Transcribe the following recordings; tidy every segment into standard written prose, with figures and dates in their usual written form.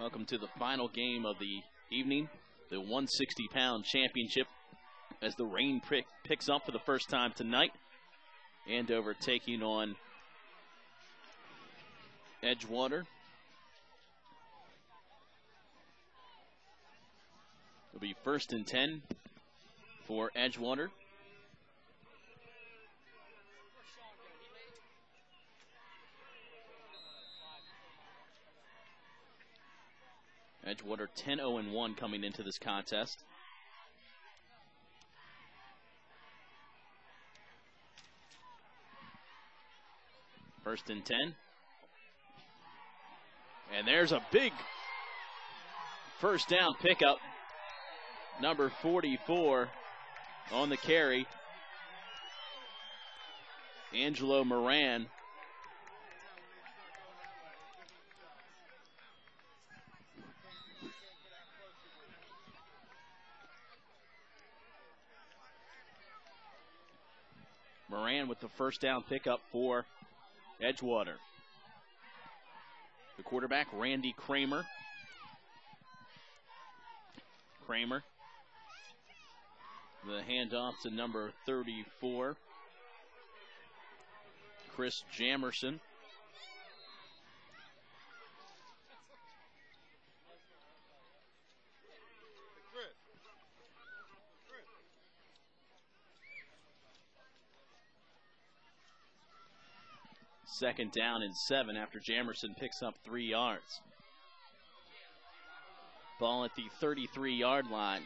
Welcome to the final game of the evening, the 160-pound championship, as the rain picks up for the first time tonight. Andover taking on Edgewater. It'll be 1st and 10 for Edgewater. Edgewater 10-0-1 coming into this contest. First and 10. And there's a big first down pickup. Number 44 on the carry. Angelo Moran. Moran with the first down pickup for Edgewater. The quarterback, Randy Kramer. Kramer. The handoff to number 34, Chris Jamerson. Second down and 7 after Jamerson picks up 3 yards. Ball at the 33-yard line.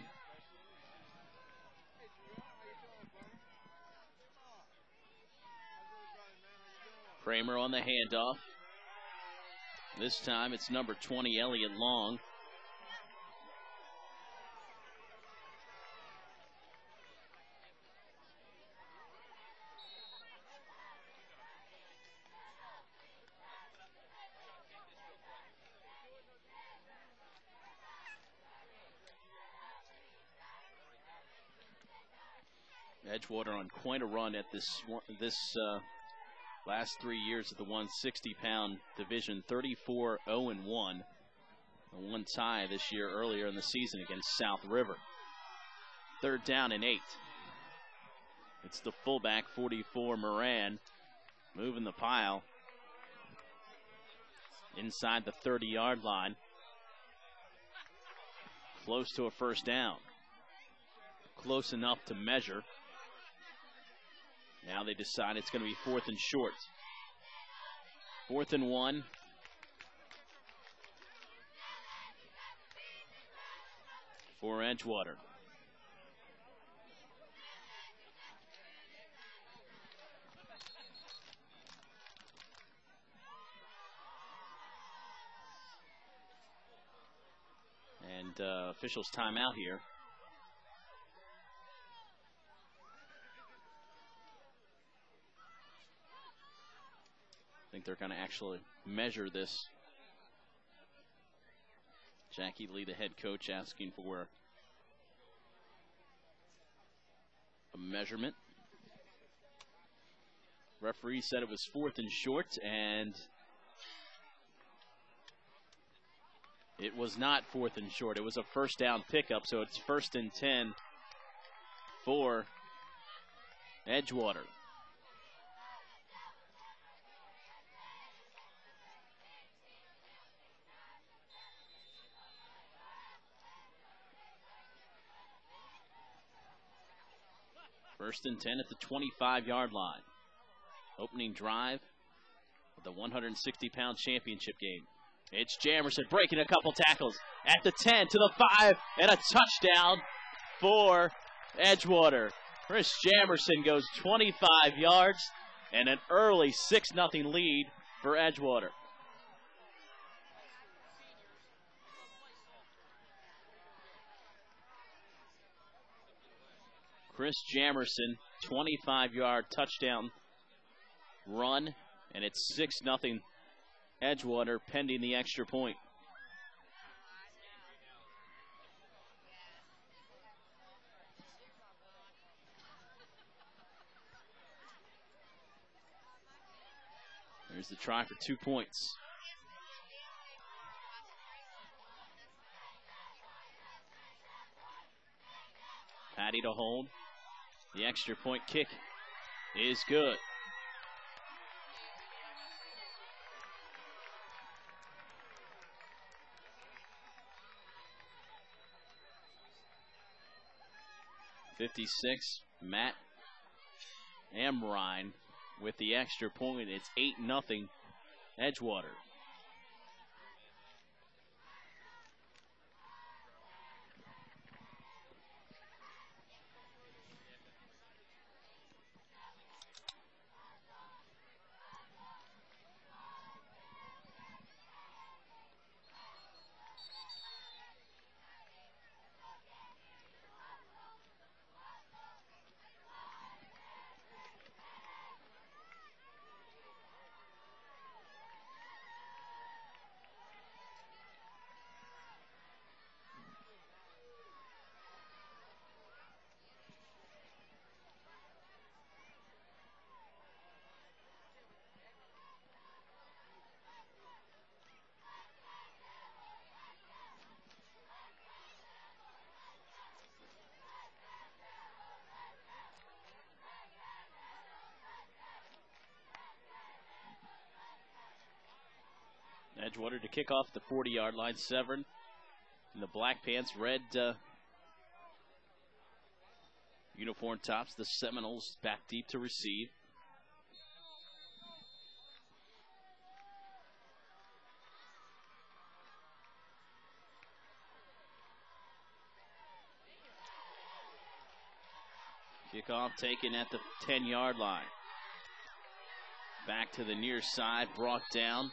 Kramer on the handoff. This time it's number 20, Elliott Long. Edgewater on quite a run at this last 3 years of the 160-pound division, 34-0-1. One tie this year earlier in the season against South River. 3rd down and 8. It's the fullback, 44, Moran, moving the pile inside the 30-yard line. Close to a first down. Close enough to measure. Now they decide it's going to be 4th and short. 4th and 1. For Edgewater. And officials timeout here. I think they're going to actually measure this. Jackie Lee, the head coach, asking for a measurement. Referee said it was 4th and short, and it was not 4th and short. It was a first down pickup, so it's 1st and 10 for Edgewater. First and 10 at the 25-yard line. Opening drive of the 160-pound championship game. It's Jamerson breaking a couple tackles at the 10 to the 5 and a touchdown for Edgewater. Chris Jamerson goes 25 yards and an early 6-0 lead for Edgewater. Chris Jamerson, 25-yard touchdown run, and it's 6-0 Edgewater pending the extra point. There's the try for 2 points. Maddie to hold. The extra point kick is good. .56, Matt Amrine with the extra point. It's 8-0 Edgewater. Edgewater to kick off the 40-yard line. Severn in the black pants, red uniform tops. The Seminoles back deep to receive. Kickoff taken at the 10-yard line. Back to the near side, brought down.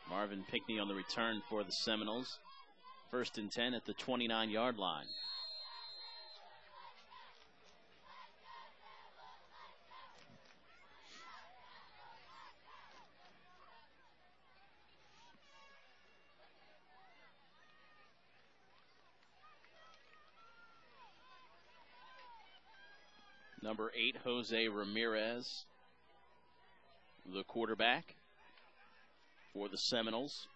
Marvin Pinkney on the return for the Seminoles. 1st and 10 at the 29-yard line. Number 8, Jose Ramirez, the quarterback for the Seminoles.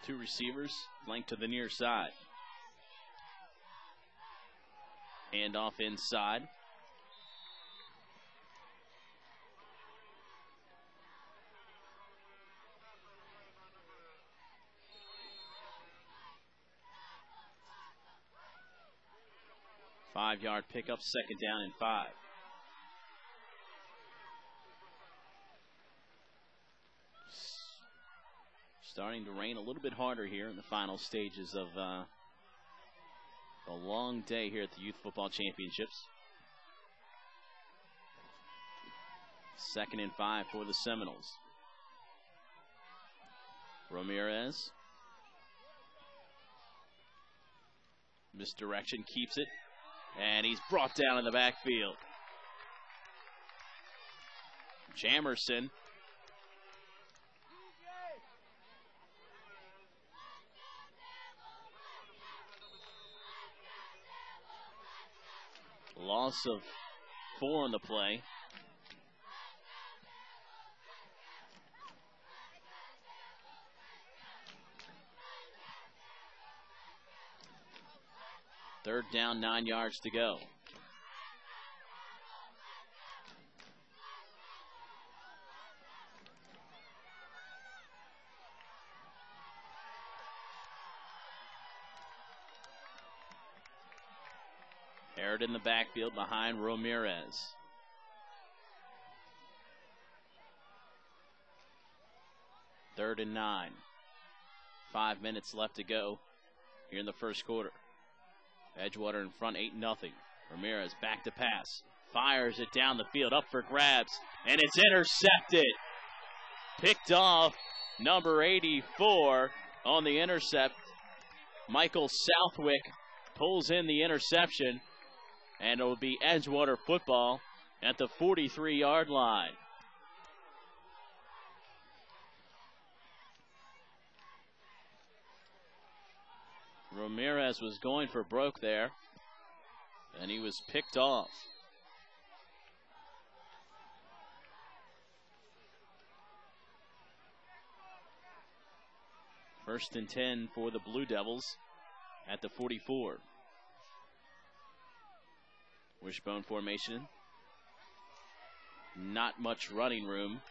Two receivers flanked to the near side. Hand off inside. Five-yard pickup, 2nd down and 5. Starting to rain a little bit harder here in the final stages of a long day here at the Youth Football Championships. 2nd and 5 for the Seminoles. Ramirez. Misdirection, keeps it. And he's brought down in the backfield. Jamerson. Loss of 4 on the play. Third down, 9 yards to go. Harrod in the backfield behind Ramirez. Third and 9. 5 minutes left to go here in the first quarter. Edgewater in front, 8-0. Ramirez back to pass. Fires it down the field, up for grabs, and it's intercepted. Picked off, number 84 on the intercept. Michael Southwick pulls in the interception, and it will be Edgewater football at the 43-yard line. Ramirez was going for broke there. And he was picked off. First and 10 for the Blue Devils at the 44. Wishbone formation. Not much running room.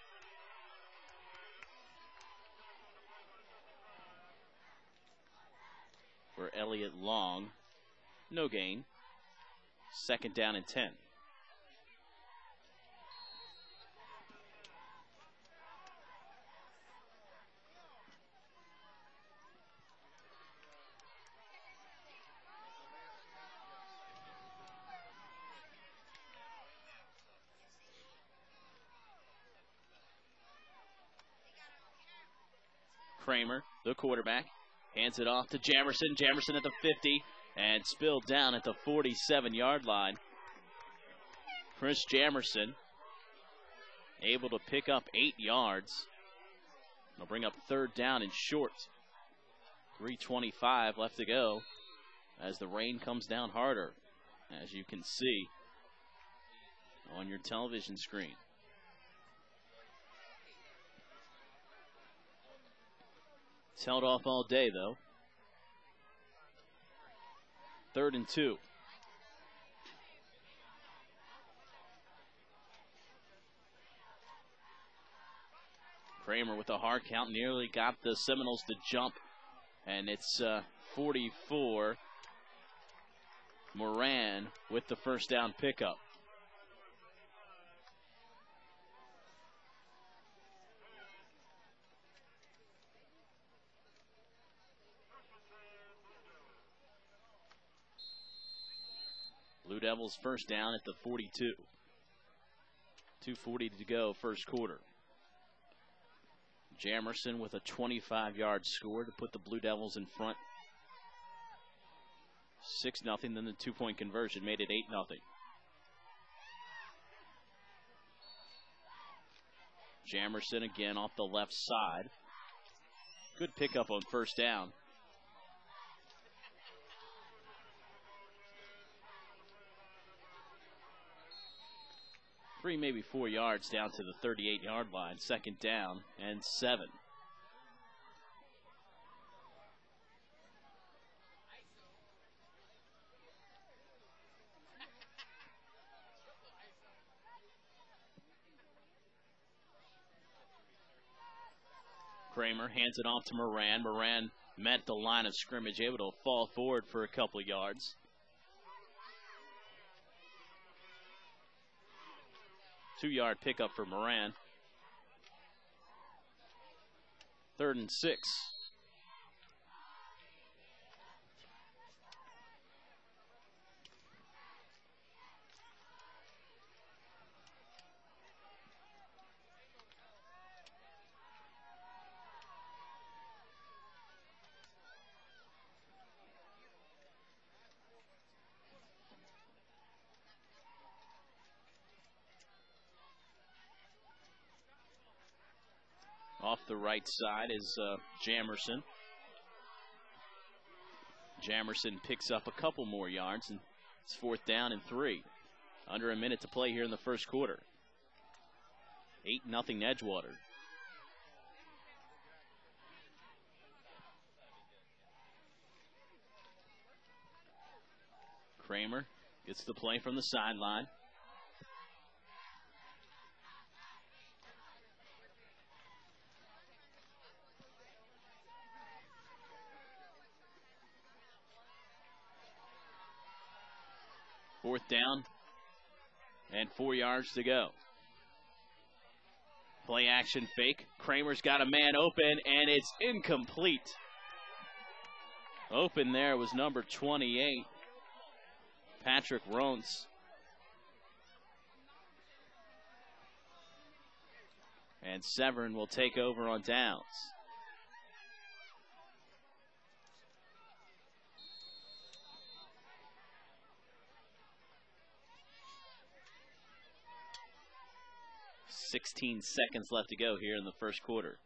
For Elliott Long. No gain. Second down and 10. Kramer, the quarterback, hands it off to Jamerson. Jamerson at the 50 and spilled down at the 47-yard line. Chris Jamerson able to pick up 8 yards. They'll bring up third down and short. 3:25 left to go as the rain comes down harder, as you can see on your television screen. It's held off all day, though. 3rd and 2. Kramer with a hard count nearly got the Seminoles to jump, and it's 44. Moran with the first down pickup. Blue Devils first down at the 42. 2:40 to go, first quarter. Jamerson with a 25-yard score to put the Blue Devils in front. 6-0, then the 2-point conversion made it 8-0. Jamerson again off the left side. Good pickup on first down. Maybe 4 yards down to the 38-yard line. Second down and 7. Kramer hands it off to Moran. Moran met the line of scrimmage, able to fall forward for a couple yards. Two-yard pickup for Moran. 3rd and 6. Off the right side is Jamerson. Jamerson picks up a couple more yards, and it's 4th down and 3. Under a minute to play here in the first quarter. 8-0 Edgewater. Kramer gets the play from the sideline. Fourth down and 4 yards to go. Play action fake. Kramer's got a man open, and it's incomplete. Open there was number 28, Patrick Rontz. And Severn will take over on downs. .16 seconds left to go here in the first quarter.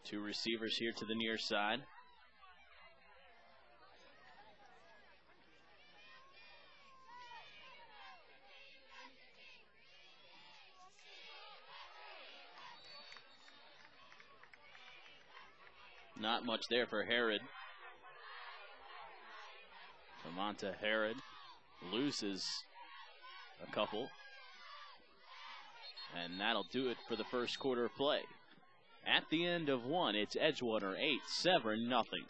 Two receivers here to the near side. Not much there for Herod. Lamonta Herod loses a couple. And that'll do it for the first quarter of play. At the end of one, it's Edgewater 8, Severn nothing.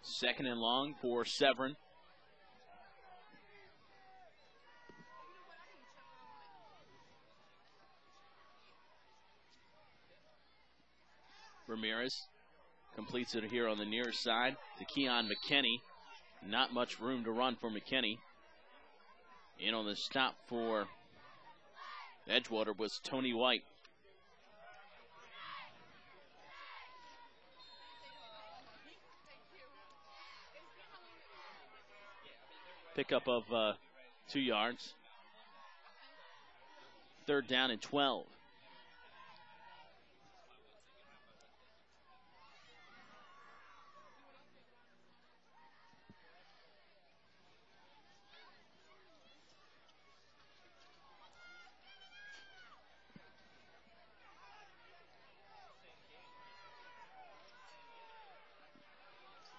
Second and long for Severn. Ramirez completes it here on the near side to Keon McKinney. Not much room to run for McKinney. In on the stop for Edgewater was Tony White. Pickup of 2 yards. Third down and 12.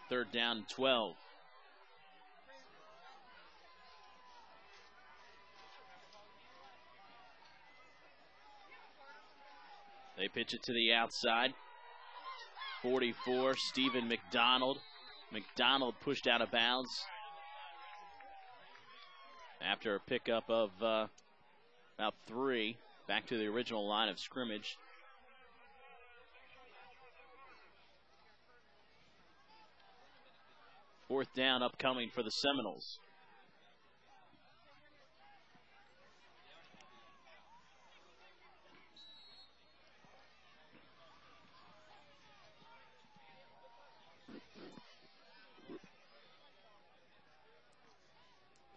Third down and 12. They pitch it to the outside. 44, Stephen McDonald. McDonald pushed out of bounds after a pickup of about 3. Back to the original line of scrimmage. Fourth down upcoming for the Seminoles.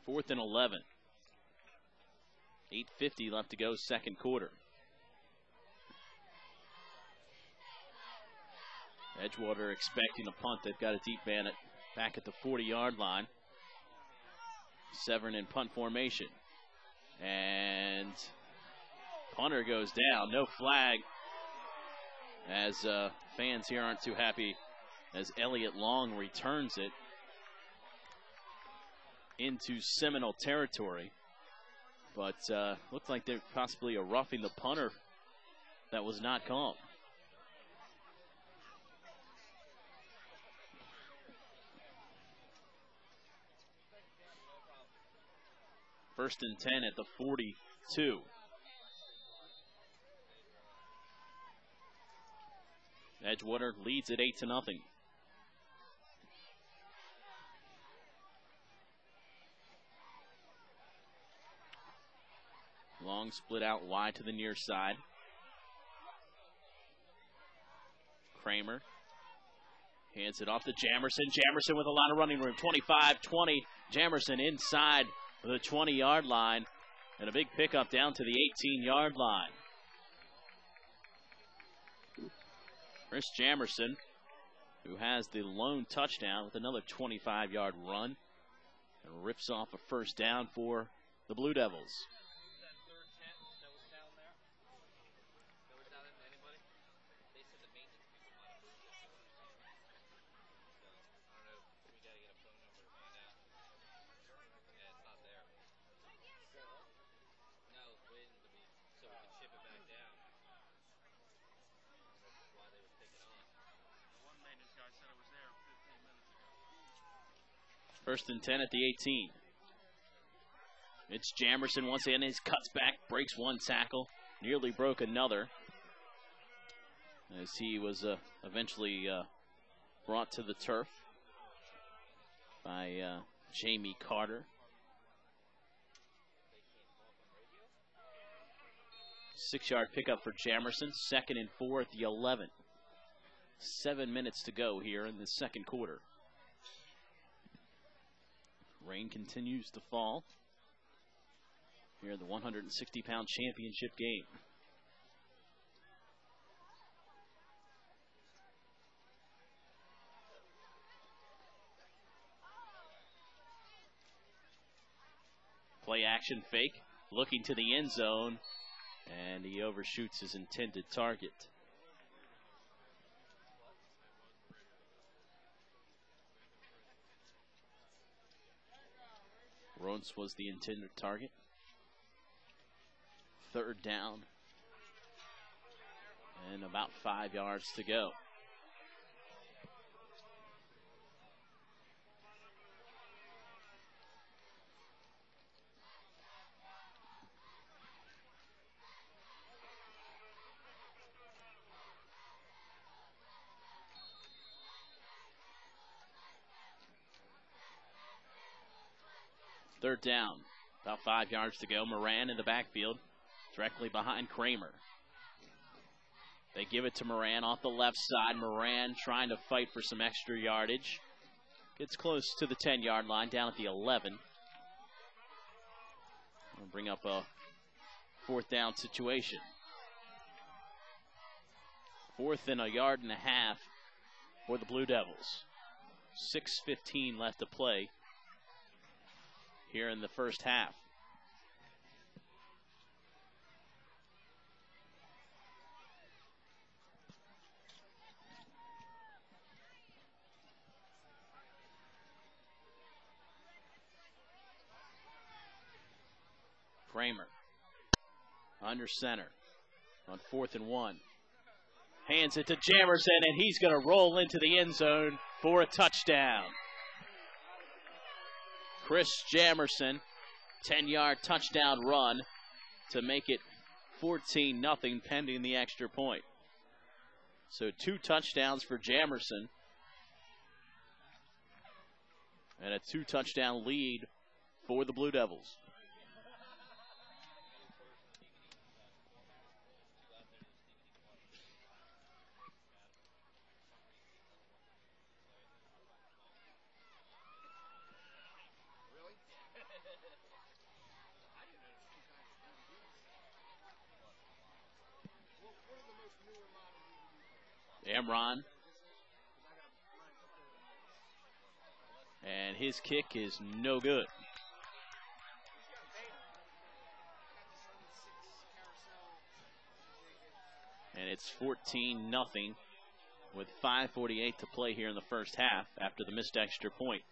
Fourth and 11. 8:50 left to go, second quarter. Edgewater expecting a punt. They've got a deep man back at the 40-yard line. Severn in punt formation. And punter goes down. No flag, as fans here aren't too happy as Elliott Long returns it into Seminole territory. But looked like they're possibly a roughing the punter that was not called. First and 10 at the 42. Edgewater leads at 8-0. Long split out wide to the near side. Kramer hands it off to Jamerson. Jamerson with a lot of running room. 25-20. Jamerson inside the 20-yard line. And a big pickup down to the 18-yard line. Chris Jamerson, who has the lone touchdown with another 25-yard run, and rips off a first down for the Blue Devils. First and 10 at the 18. It's Jamerson once again. He cuts back, breaks one tackle, nearly broke another, as he was eventually brought to the turf by Jamie Carter. 6-yard pickup for Jamerson. 2nd and 4 at the 11. 7 minutes to go here in the second quarter. Rain continues to fall here in the 160-pound championship game. Play action fake, looking to the end zone, and he overshoots his intended target. Rhodes was the intended target. 3rd down and about 5 yards to go. Third down, about 5 yards to go. Moran in the backfield, directly behind Kramer. They give it to Moran off the left side. Moran trying to fight for some extra yardage. Gets close to the 10-yard line, down at the 11. We'll bring up a 4th down situation. 4th and a yard and a half for the Blue Devils. 6:15 left to play here in the first half. Kramer under center on 4th and 1. Hands it to Jamerson, and he's going to roll into the end zone for a touchdown. Chris Jamerson, 10-yard touchdown run to make it 14-0 pending the extra point. So 2 touchdowns for Jamerson and a 2-touchdown lead for the Blue Devils. Amron. And his kick is no good. And it's 14-0 with 5:48 to play here in the first half after the missed extra point.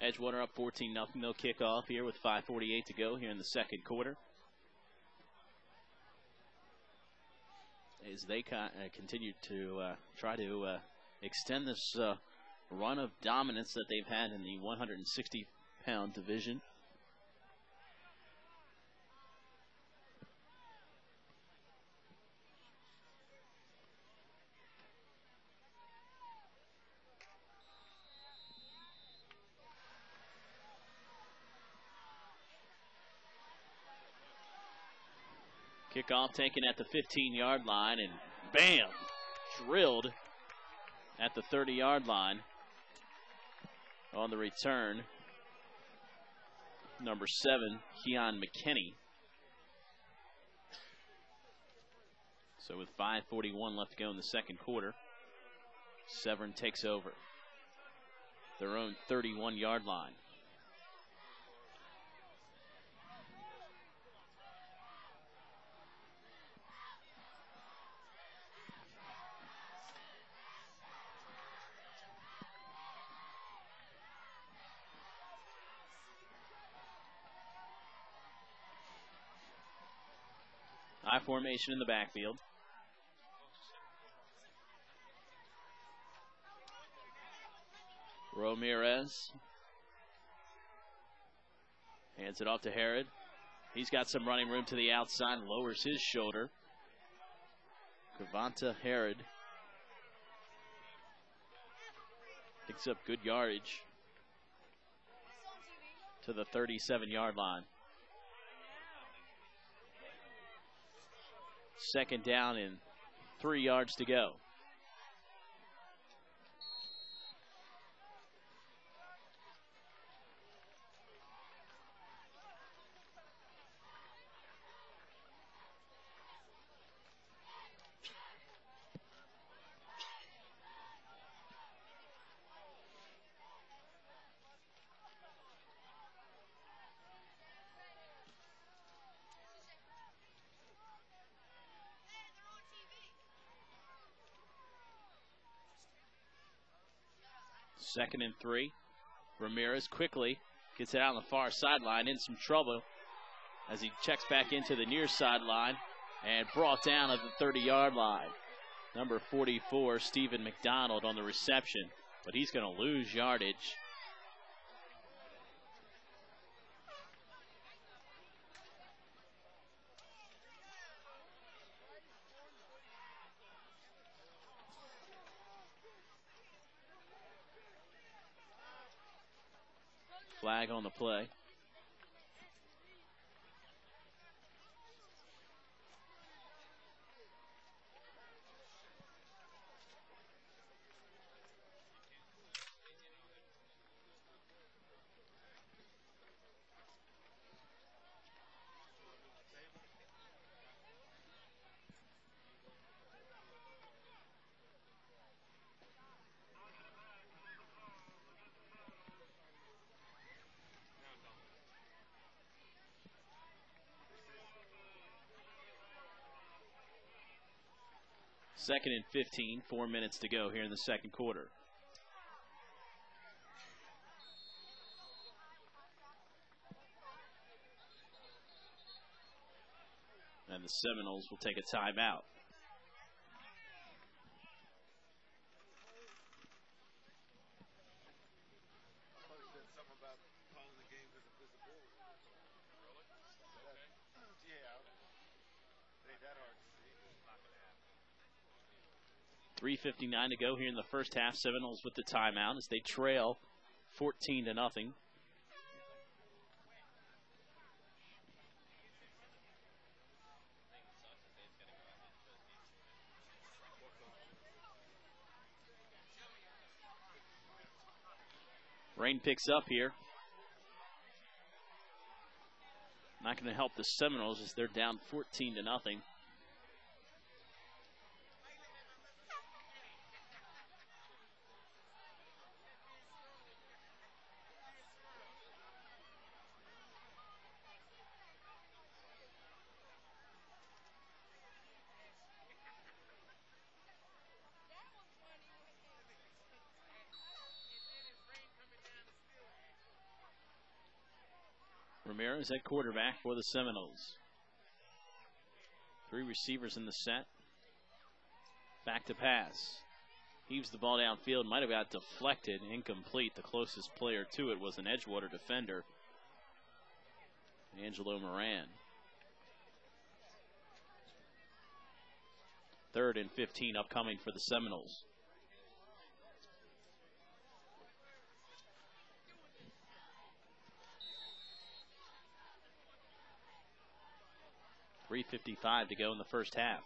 Edgewater up 14-0. They'll kick off here with 5:48 to go here in the second quarter. As they continue to try to extend this run of dominance that they've had in the 160-pound division. Kickoff taken at the 15-yard line, and bam! Drilled at the 30-yard line on the return. Number 7, Keon McKinney. So with 5:41 left to go in the second quarter, Severn takes over their own 31-yard line. I formation in the backfield. Ramirez hands it off to Herod. He's got some running room to the outside, lowers his shoulder. Kavanta Herod picks up good yardage to the 37-yard line. Second down and 3 yards to go. Second and 3. Ramirez quickly gets it out on the far sideline, in some trouble as he checks back into the near sideline and brought down at the 30-yard line. Number 44, Stephen McDonald on the reception, but he's going to lose yardage. Flag on the play. Second and 15, 4 minutes to go here in the second quarter. And the Seminoles will take a timeout. .359 to go here in the first half. Seminoles with the timeout as they trail 14-0. Rain picks up here. Not going to help the Seminoles as they're down 14-0. Ramirez at quarterback for the Seminoles. 3 receivers in the set. Back to pass. Heaves the ball downfield. Might have got deflected. Incomplete. The closest player to it was an Edgewater defender, Angelo Moran. 3rd and 15 upcoming for the Seminoles. .355 to go in the first half.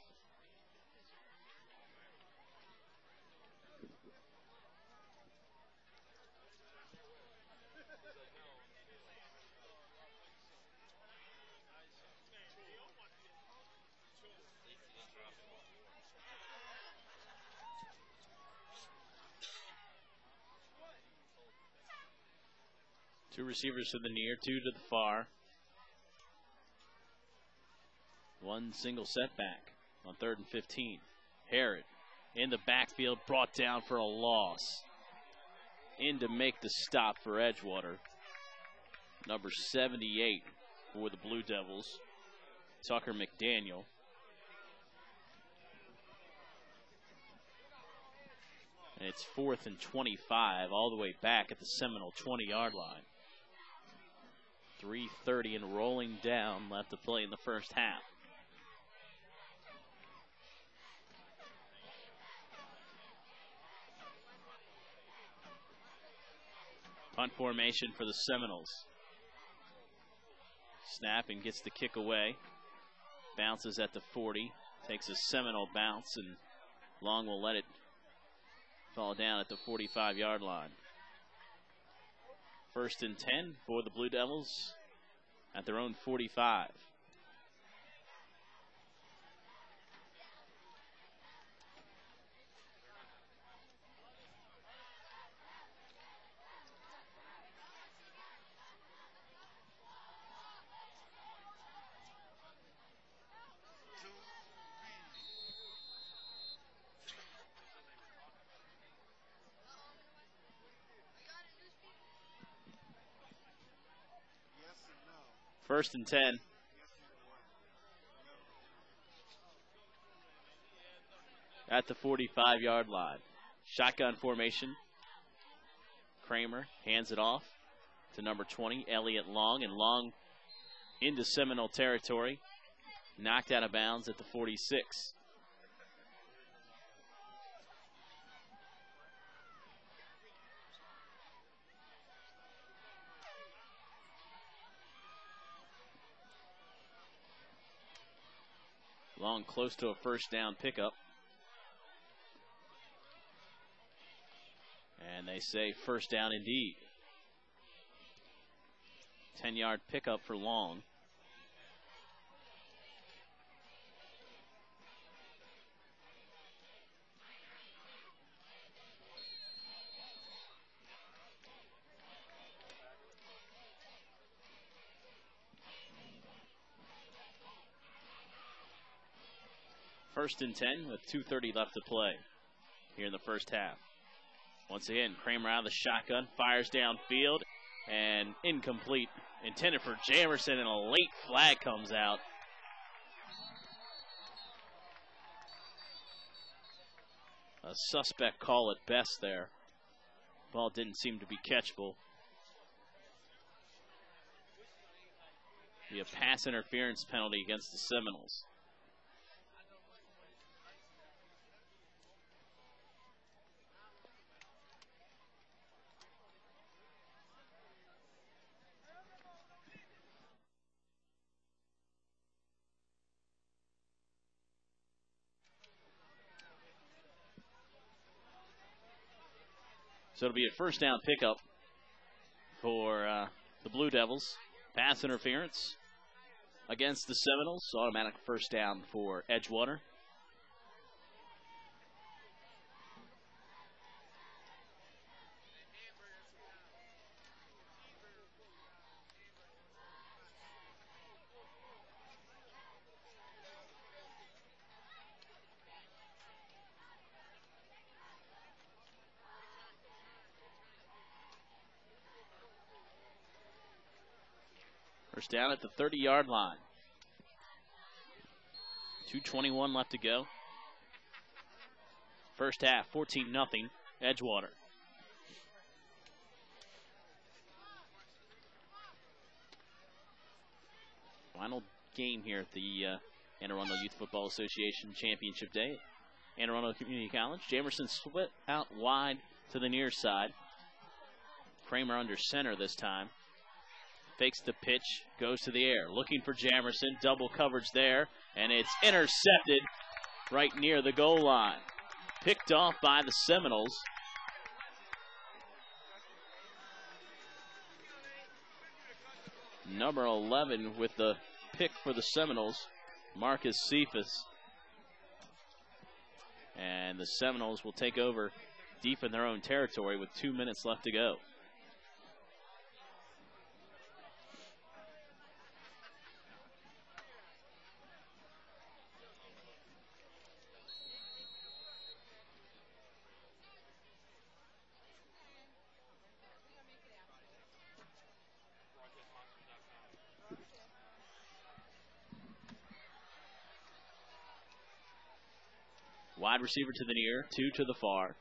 Two receivers to the near, 2 to the far. One single setback on 3rd and 15. Harrod in the backfield, brought down for a loss. In to make the stop for Edgewater. Number 78 for the Blue Devils, Tucker McDaniel. And it's 4th and 25, all the way back at the Seminole 20-yard line. 3:30 and rolling down left to play in the first half. Punt formation for the Seminoles. Snap and gets the kick away. Bounces at the 40. Takes a Seminole bounce, and Long will let it fall down at the 45-yard line. 1st and 10 for the Blue Devils at their own 45. First and 10. At the 45-yard line. Shotgun formation. Kramer hands it off to number 20, Elliott Long, and Long into Seminole territory. Knocked out of bounds at the 46. Long close to a first down pickup. And they say first down indeed. 10-yard pickup for Long. First and 10 with 2:30 left to play here in the first half. Once again, Kramer out of the shotgun, fires downfield, and incomplete. Intended for Jamerson, and a late flag comes out. A suspect call at best there. Ball didn't seem to be catchable. Be a pass interference penalty against the Seminoles. So it'll be a first down pickup for the Blue Devils. Pass interference against the Seminoles. Automatic first down for Edgewater. First down at the 30-yard line. 2:21 left to go. First half, 14-0, Edgewater. Final game here at the Anne Arundel Youth Football Association Championship Day. Anne Arundel Community College. Jamerson split out wide to the near side. Kramer under center this time. Fakes the pitch, goes to the air, looking for Jamerson. Double coverage there, and it's intercepted right near the goal line. Picked off by the Seminoles. Number 11 with the pick for the Seminoles, Marcus Cephas. And the Seminoles will take over deep in their own territory with 2 minutes left to go. Wide receiver to the near, 2 to the far.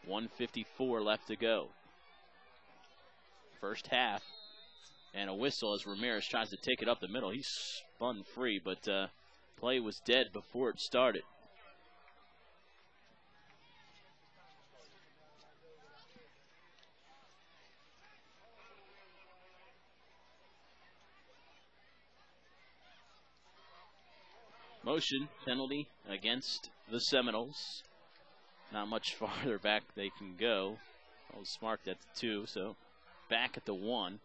1:54 left to go. First half. And a whistle as Ramirez tries to take it up the middle. He's spun free, but play was dead before it started. Motion penalty against the Seminoles. Not much farther back they can go. I was marked at the 2, so back at the 1.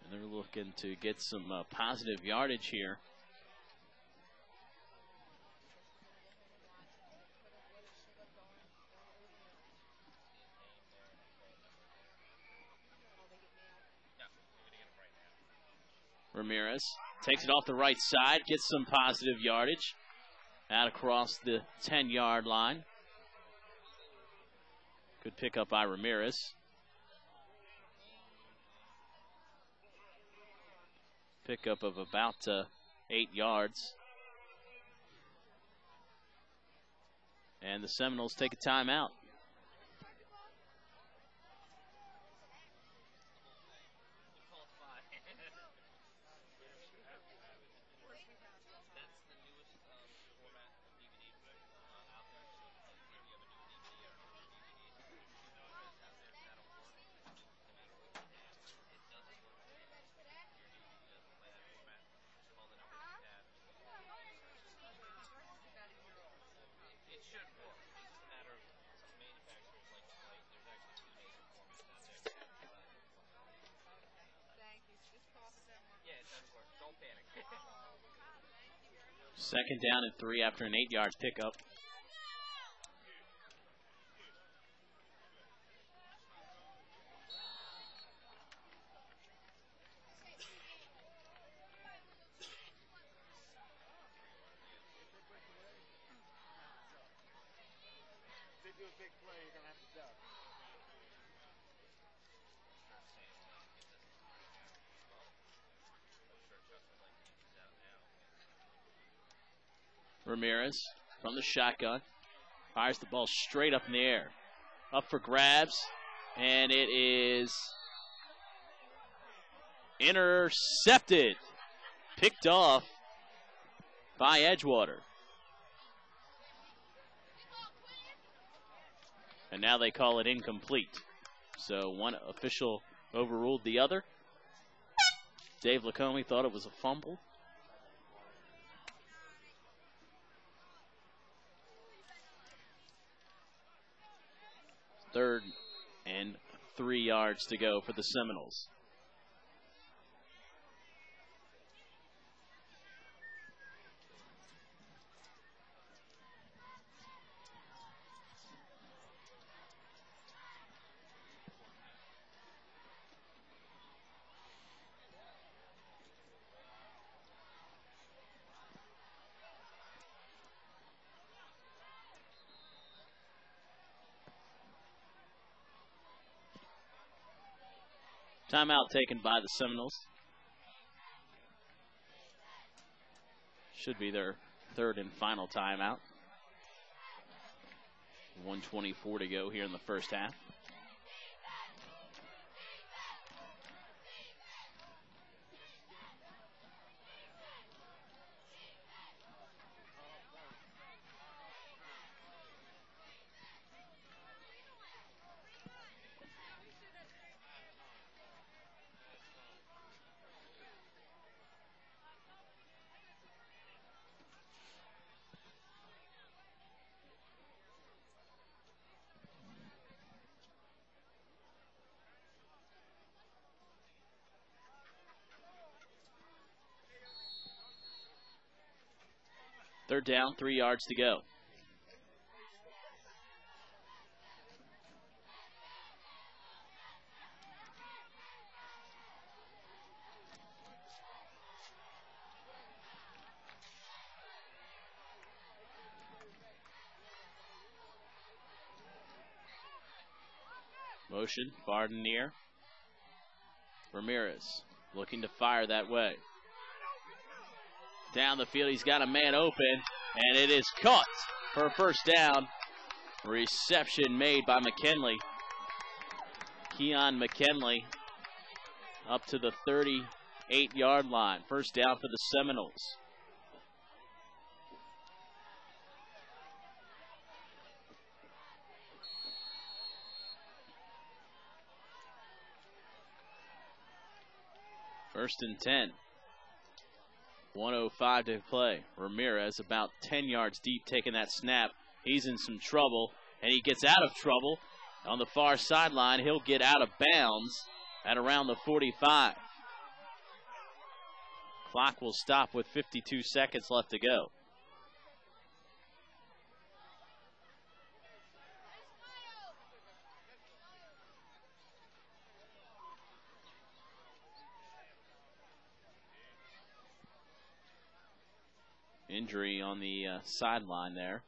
And they're looking to get some positive yardage here. Ramirez takes it off the right side, gets some positive yardage out across the 10-yard line. Good pickup by Ramirez. Pickup of about 8 yards. And the Seminoles take a timeout. Second down and 3 after an 8-yard pickup. Ramirez from the shotgun fires the ball straight up in the air. Up for grabs, and it is intercepted. Picked off by Edgewater. And now they call it incomplete. So one official overruled the other. Dave Lacombe thought it was a fumble. Third and 3 yards to go for the Seminoles. Timeout taken by the Seminoles. Should be their third and final timeout. 1:24 to go here in the first half. Third down, 3 yards to go. Motion, far and near. Ramirez looking to fire that way. Down the field, he's got a man open, and it is caught for a first down. Reception made by McKinley. Keon McKinley up to the 38-yard line. First down for the Seminoles. First and 10. 1:05 to play. Ramirez about 10 yards deep taking that snap. He's in some trouble, and he gets out of trouble on the far sideline. He'll get out of bounds at around the 45. Clock will stop with 52 seconds left to go. Injury on the sideline there.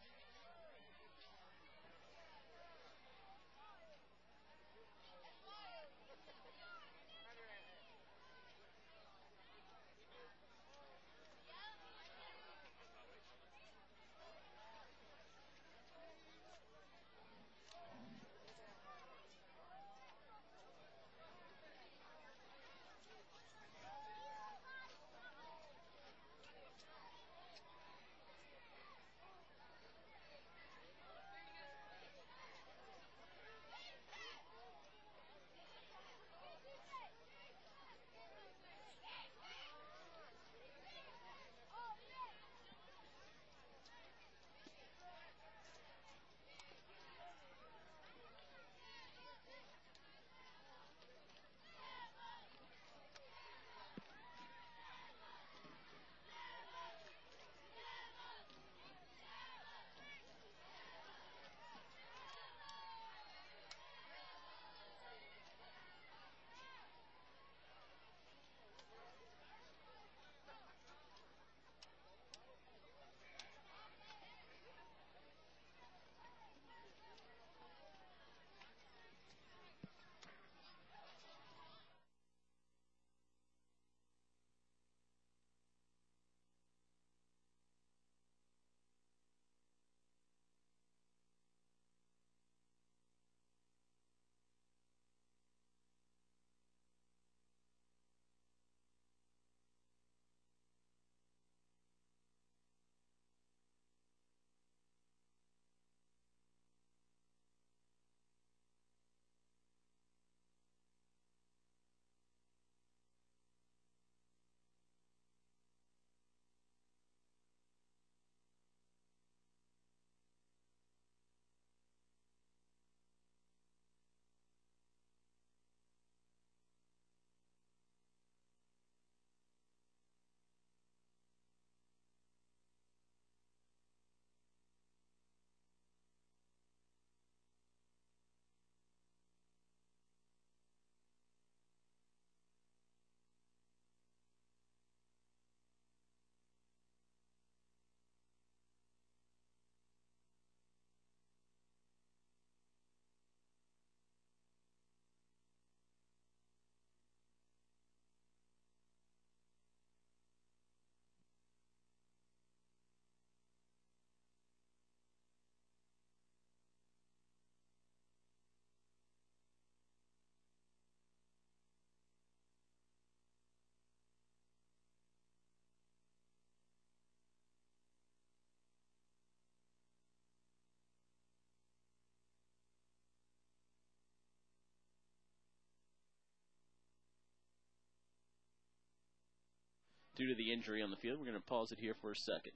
due to the injury on the field. We're going to pause it here for a second.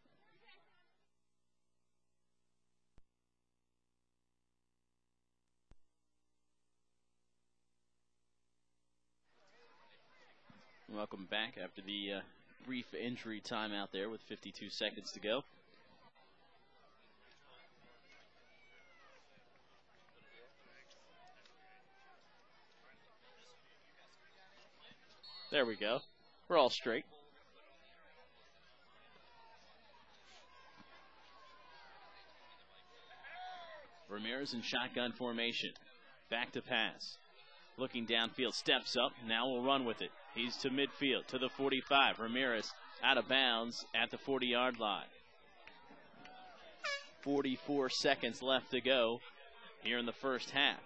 Welcome back after the brief injury timeout there with 52 seconds to go. There we go. We're all straight. Ramirez in shotgun formation. Back to pass. Looking downfield, steps up, now will run with it. He's to midfield, to the 45. Ramirez out of bounds at the 40-yard line. 44 seconds left to go here in the first half.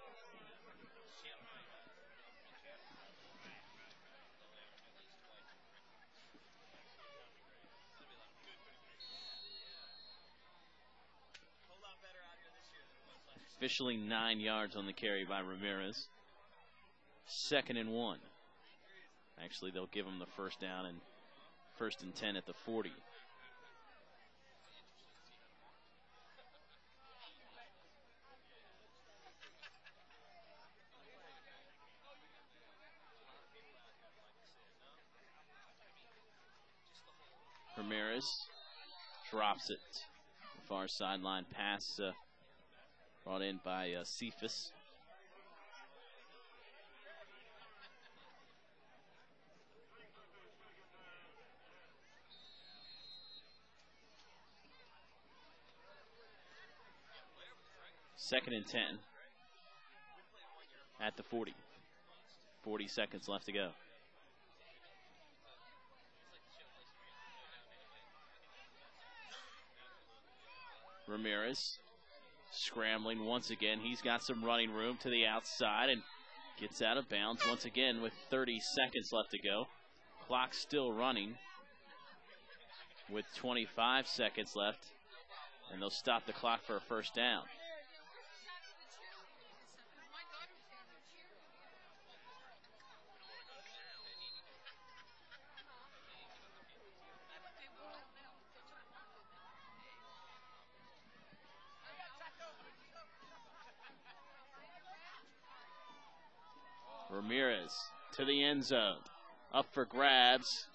Officially 9 yards on the carry by Ramirez. 2nd and 1. Actually, they'll give him the first down and 1st and 10 at the 40. Ramirez drops it. The far sideline pass brought in by Cephas. Second and 10 at the 40. 40 seconds left to go. Ramirez scrambling once again. He's got some running room to the outside and gets out of bounds once again with 30 seconds left to go. Clock still running with 25 seconds left, and they'll stop the clock for a first down. Ramirez to the end zone, up for grabs,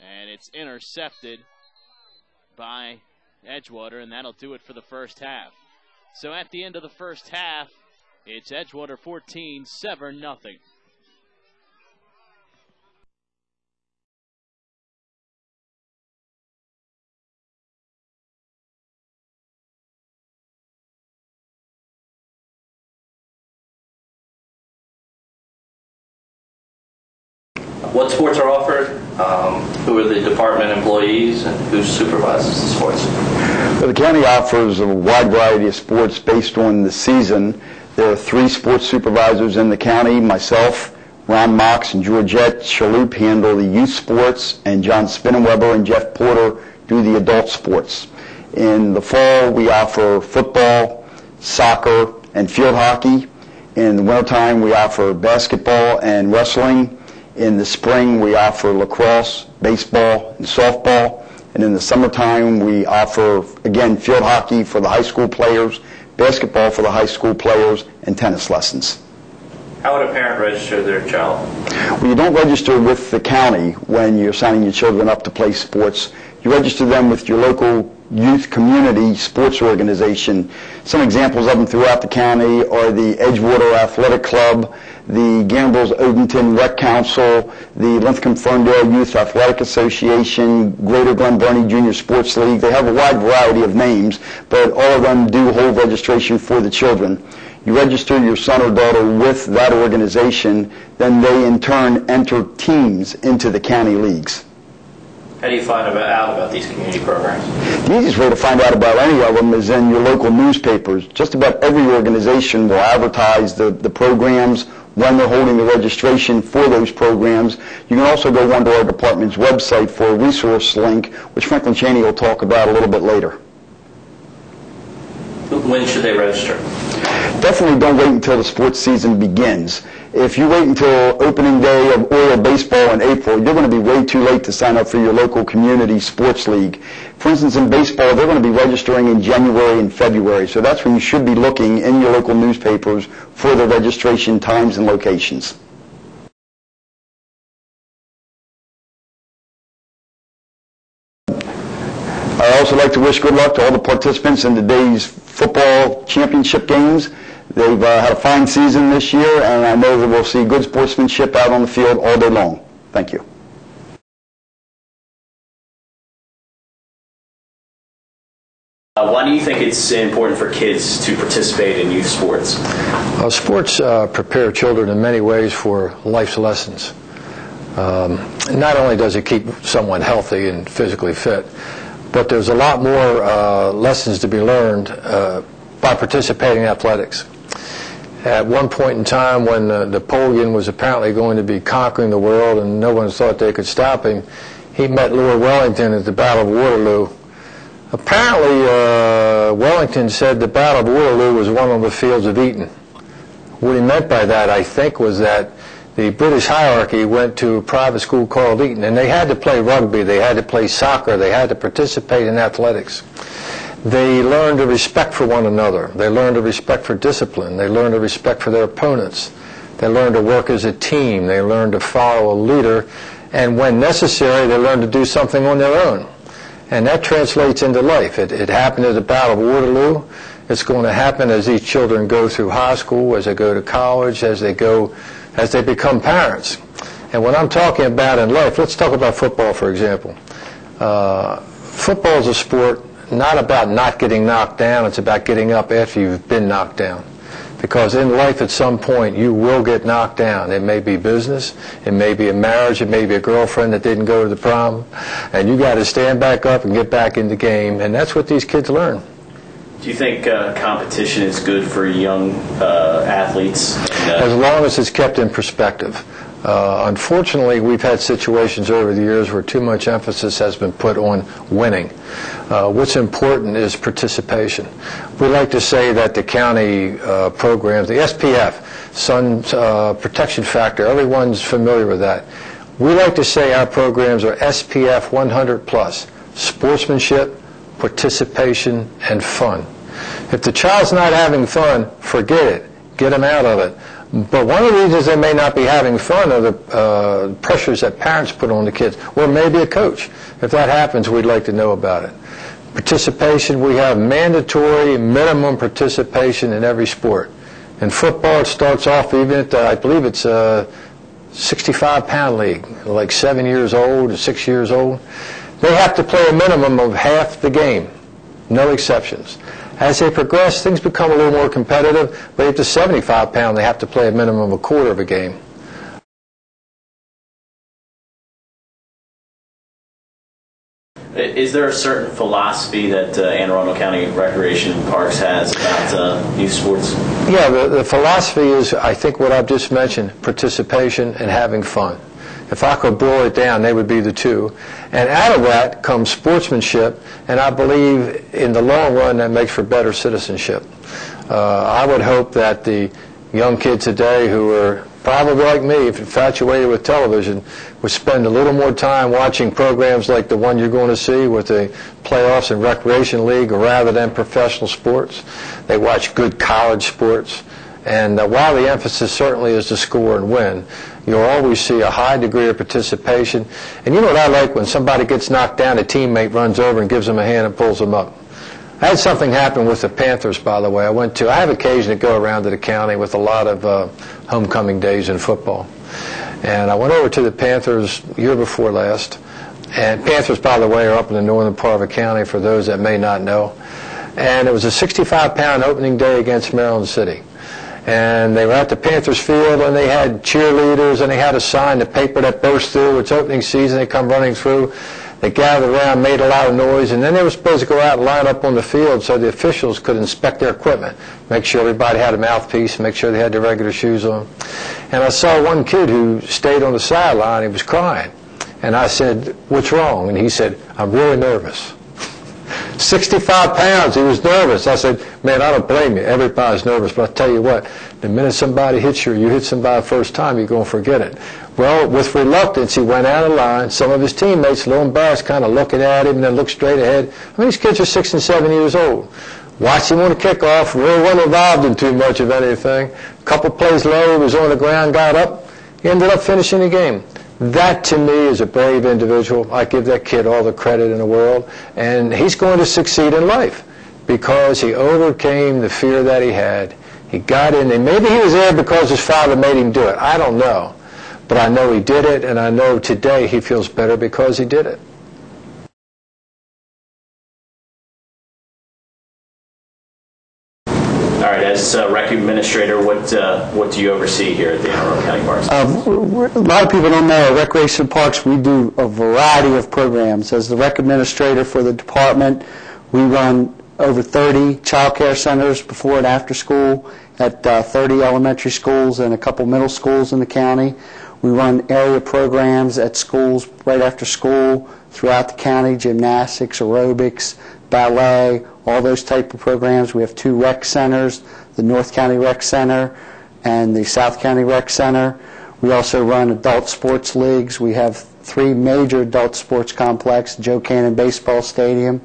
and it's intercepted by Edgewater, and that'll do it for the first half. So at the end of the first half, it's Edgewater 14, Severn nothing. What sports are offered, who are the department employees, and who supervises the sports? Well, the county offers a wide variety of sports based on the season. There are 3 sports supervisors in the county. Myself, Ron Mox, and Georgette Chaloup handle the youth sports, and John Spinnenweber and Jeff Porter do the adult sports. In the fall, we offer football, soccer, and field hockey. In the wintertime, we offer basketball and wrestling. In the spring, we offer lacrosse, baseball, and softball. And in the summertime, we offer, again, field hockey for the high school players, basketball for the high school players, and tennis lessons. How would a parent register their child? Well, you don't register with the county when you're signing your children up to play sports. You register them with your local youth community sports organization. Some examples of them throughout the county are the Edgewater Athletic Club, the Gamble's Odenton Rec Council, the Linthicum-Ferndale Youth Athletic Association, Greater Glen Burnie Junior Sports League. They have a wide variety of names, but all of them do hold registration for the children. You register your son or daughter with that organization, then they in turn enter teams into the county leagues. How do you find out about these community programs? The easiest way to find out about any of them is in your local newspapers. Just about every organization will advertise the programs, when they're holding the registration for those programs. You can also go onto our department's website for a resource link, which Franklin Chaney will talk about a little bit later. When should they register? Definitely don't wait until the sports season begins. If you wait until opening day of Oriole baseball in April, you're going to be way too late to sign up for your local community sports league. For instance, in baseball, they're going to be registering in January and February, so that's when you should be looking in your local newspapers for the registration times and locations. I'd also like to wish good luck to all the participants in today's football championship games. They've had a fine season this year, and I know that we'll see good sportsmanship out on the field all day long. Thank you. Why do you think it's important for kids to participate in youth sports? Sports prepare children in many ways for life's lessons. Not only does it keep someone healthy and physically fit, but there's a lot more lessons to be learned by participating in athletics. At one point in time when Napoleon was apparently going to be conquering the world and no one thought they could stop him, he met Lord Wellington at the Battle of Waterloo. Apparently, Wellington said the Battle of Waterloo was won on the fields of Eton. What he meant by that, I think, was that the British hierarchy went to a private school called Eton, and they had to play rugby, they had to play soccer, they had to participate in athletics. They learned a respect for one another. They learned a respect for discipline. They learned a respect for their opponents. They learned to work as a team. They learned to follow a leader. And when necessary, they learned to do something on their own. And that translates into life. It happened at the Battle of Waterloo. It's going to happen as these children go through high school, as they go to college, as they become parents. And what I'm talking about in life, let's talk about football, for example. Football is a sport not about not getting knocked down, it's about getting up after you've been knocked down. Because in life at some point you will get knocked down. It may be business, it may be a marriage, it may be a girlfriend that didn't go to the prom, and you got to stand back up and get back in the game, and that's what these kids learn. Do you think competition is good for young athletes? As long as it's kept in perspective. Unfortunately, we've had situations over the years where too much emphasis has been put on winning. What's important is participation. We like to say that the county programs, the SPF, Sun Protection Factor, everyone's familiar with that. We like to say our programs are SPF 100 plus, sportsmanship, participation, and fun. If the child's not having fun, forget it. Get them out of it. But one of the reasons they may not be having fun are the pressures that parents put on the kids, or maybe a coach. If that happens, we'd like to know about it. Participation, we have mandatory minimum participation in every sport. In football, it starts off even at, I believe it's a 65-pound league, like 7 years old or 6 years old. They have to play a minimum of half the game, no exceptions. As they progress, things become a little more competitive, but at the 75-pound, they have to play a minimum of a quarter of a game. Is there a certain philosophy that Anne Arundel County Recreation Parks has about youth sports? Yeah, the philosophy is, I think what I've just mentioned, participation and having fun. If I could boil it down, they would be the two. And out of that comes sportsmanship, and I believe in the long run that makes for better citizenship. I would hope that the young kids today who are probably like me, if infatuated with television, would spend a little more time watching programs like the one you're going to see with the playoffs and recreation league rather than professional sports. They watch good college sports. And while the emphasis certainly is to score and win, you'll always see a high degree of participation. And you know what I like? When somebody gets knocked down, a teammate runs over and gives them a hand and pulls them up. I had something happen with the Panthers, by the way. I have occasion to go around to the county with a lot of homecoming days in football. And I went over to the Panthers year before last. And Panthers, by the way, are up in the northern part of the county for those that may not know. And it was a 65-pound opening day against Maryland City. And they were at the Panthers field, and they had cheerleaders, and they had a sign, the paper that burst through. It's opening season. They come running through. They gathered around, made a lot of noise, and then they were supposed to go out and line up on the field so the officials could inspect their equipment, make sure everybody had a mouthpiece, make sure they had their regular shoes on. And I saw one kid who stayed on the sideline. He was crying. And I said, "What's wrong?" And he said, "I'm really nervous." 65 pounds. He was nervous. I said, man, I don't blame you. Everybody's nervous. But I'll tell you what, the minute somebody hits you, or you hit somebody the first time, you're going to forget it. Well, with reluctance, he went out of line. Some of his teammates, a little embarrassed, kind of looking at him and then looked straight ahead. I mean, these kids are 6 and 7 years old. Watched him on the kickoff, really wasn't involved in too much of anything. A couple plays low, he was on the ground, got up. He ended up finishing the game. That, to me, is a brave individual. I give that kid all the credit in the world. And he's going to succeed in life because he overcame the fear that he had. He got in there. Maybe he was there because his father made him do it. I don't know. But I know he did it, and I know today he feels better because he did it. All right, as rec administrator, what do you oversee here at the Anne Arundel County Parks? A lot of people don't know at Recreation Parks we do a variety of programs. As the rec administrator for the department, we run over 30 child care centers before and after school at 30 elementary schools and a couple middle schools in the county. We run area programs at schools right after school throughout the county, gymnastics, aerobics, ballet, all those type of programs. We have 2 rec centers, the North County Rec Center and the South County Rec Center. We also run adult sports leagues. We have 3 major adult sports complexes, Joe Cannon Baseball Stadium,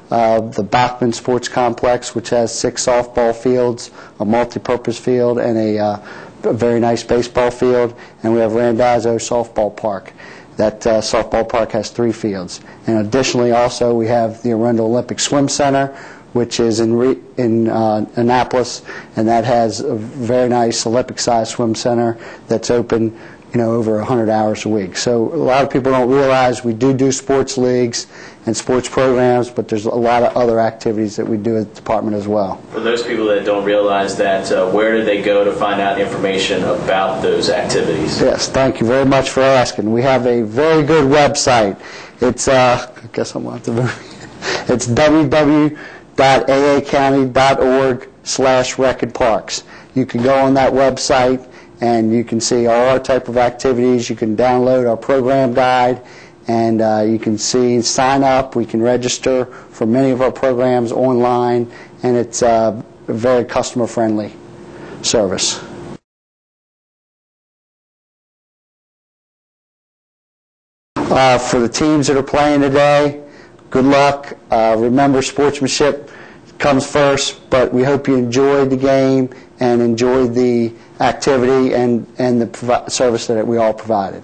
the Bachman Sports Complex, which has 6 softball fields, a multi-purpose field, and a very nice baseball field. And we have Randazzo Softball Park. That softball park has 3 fields. And additionally, also, we have the Arundel Olympic Swim Center, which is in Annapolis, and that has a very nice Olympic-sized swim center that's open, over 100 hours a week. So a lot of people don't realize we do sports leagues and sports programs, but there's a lot of other activities that we do at the department as well. For those people that don't realize that, where do they go to find out information about those activities? Yes, thank you very much for asking. We have a very good website. It's, I guess I'm going to have to it's www.aacounty.org/recordparks. You can go on that website and you can see all our type of activities. You can download our program guide, and you can sign up. We can register for many of our programs online, and it's a very customer-friendly service. For the teams that are playing today, good luck. Remember, sportsmanship comes first, but we hope you enjoyed the game and enjoyed the activity and the service that we all provided.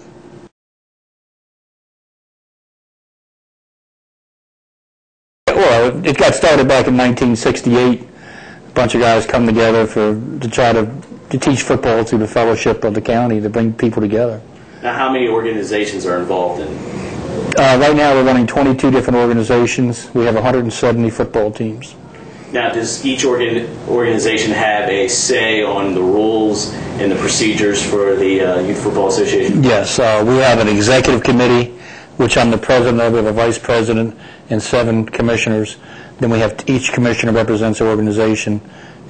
Well, it got started back in 1968. A bunch of guys come together to try to teach football through the fellowship of the county, to bring people together. Now, how many organizations are involved in? Right now we're running 22 different organizations. We have 170 football teams. Now, does each organization have a say on the rules and the procedures for the Youth Football Association? Yes, we have an executive committee, which I'm the president of. We have a vice president and 7 commissioners. Then we have each commissioner represents their organization,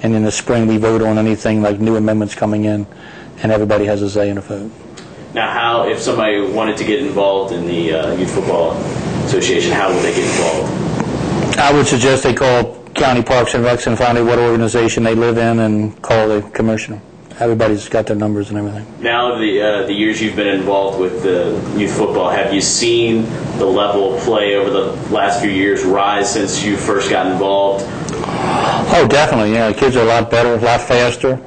and in the spring we vote on anything like new amendments coming in, and everybody has a say in a vote. Now, if somebody wanted to get involved in the Youth Football Association, how would they get involved? I would suggest they call County Parks and Recs and find out what organization they live in and call the commissioner. Everybody's got their numbers and everything. Now, the years you've been involved with youth football, have you seen the level of play over the last few years rise since you first got involved? Oh, definitely. Yeah, the kids are a lot better, a lot faster.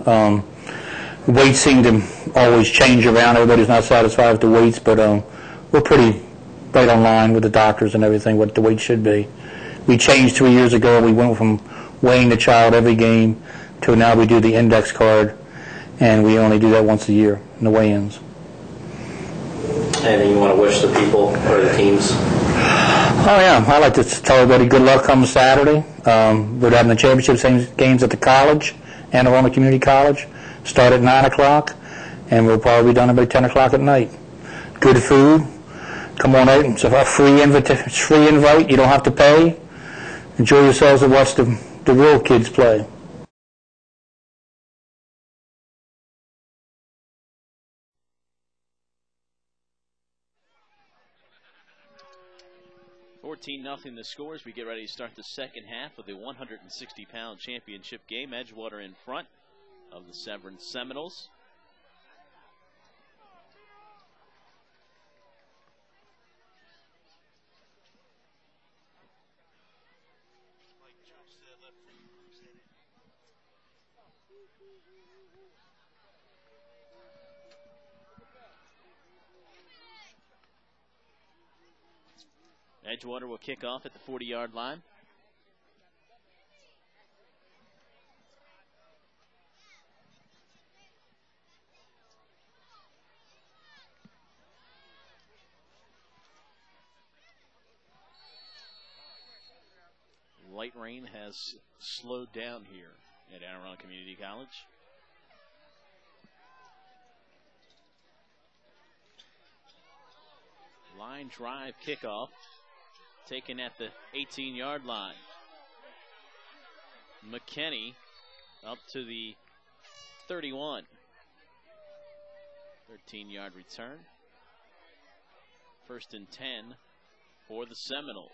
Weights seem to always change around. Everybody's not satisfied with the weights, but we're pretty right on line with the doctors and everything, what the weight should be. We changed 3 years ago. We went from weighing the child every game to now we do the index card, and we only do that once a year in the weigh-ins. Anything you want to wish the people or the teams? Oh, yeah. I'd like to tell everybody good luck come Saturday. We're having the championship games at the college, Anne Arundel Community College. Start at 9 o'clock, and we'll probably be done about 10 o'clock at night. Good food. Come on out. It's a free invite. You don't have to pay. Enjoy yourselves and watch the real kids play. 14-0 the score as we get ready to start the second half of the 160-pound championship game. Edgewater in front of the Severn Seminoles. Edgewater will kick off at the 40-yard line. Light rain has slowed down here at Anne Arundel Community College. Line drive kickoff taken at the 18-yard line. McKinney up to the 31. 13-yard return. 1st and 10 for the Seminoles.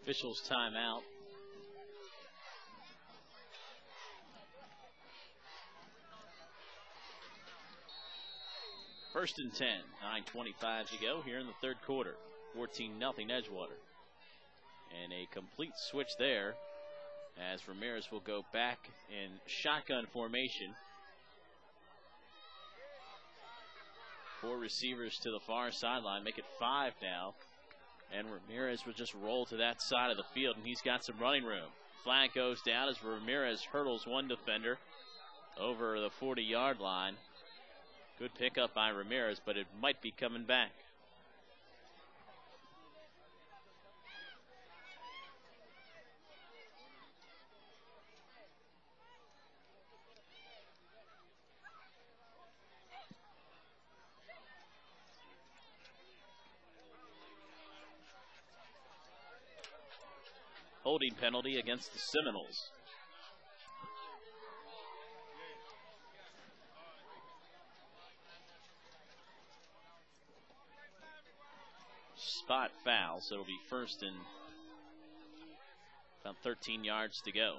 Officials timeout. First and 10, 9:25 to go here in the third quarter. 14-0 Edgewater. And a complete switch there as Ramirez will go back in shotgun formation. 4 receivers to the far sideline, make it 5 now. And Ramirez will just roll to that side of the field, and he's got some running room. Flag goes down as Ramirez hurdles one defender over the 40-yard line. Good pickup by Ramirez, but it might be coming back. Holding penalty against the Seminoles. Spot foul, so it'll be 1st and about 13 yards to go.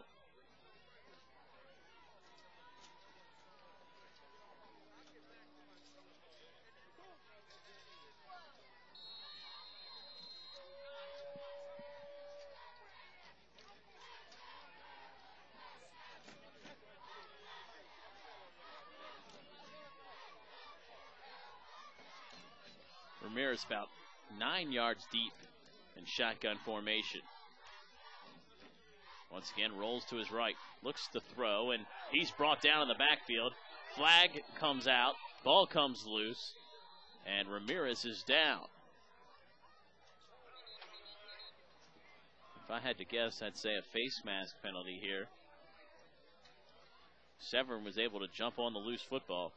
Ramirez about 9 yards deep in shotgun formation. Once again, rolls to his right, looks to throw, and he's brought down in the backfield. Flag comes out, ball comes loose, and Ramirez is down. If I had to guess, I'd say a face mask penalty here. Severn was able to jump on the loose football.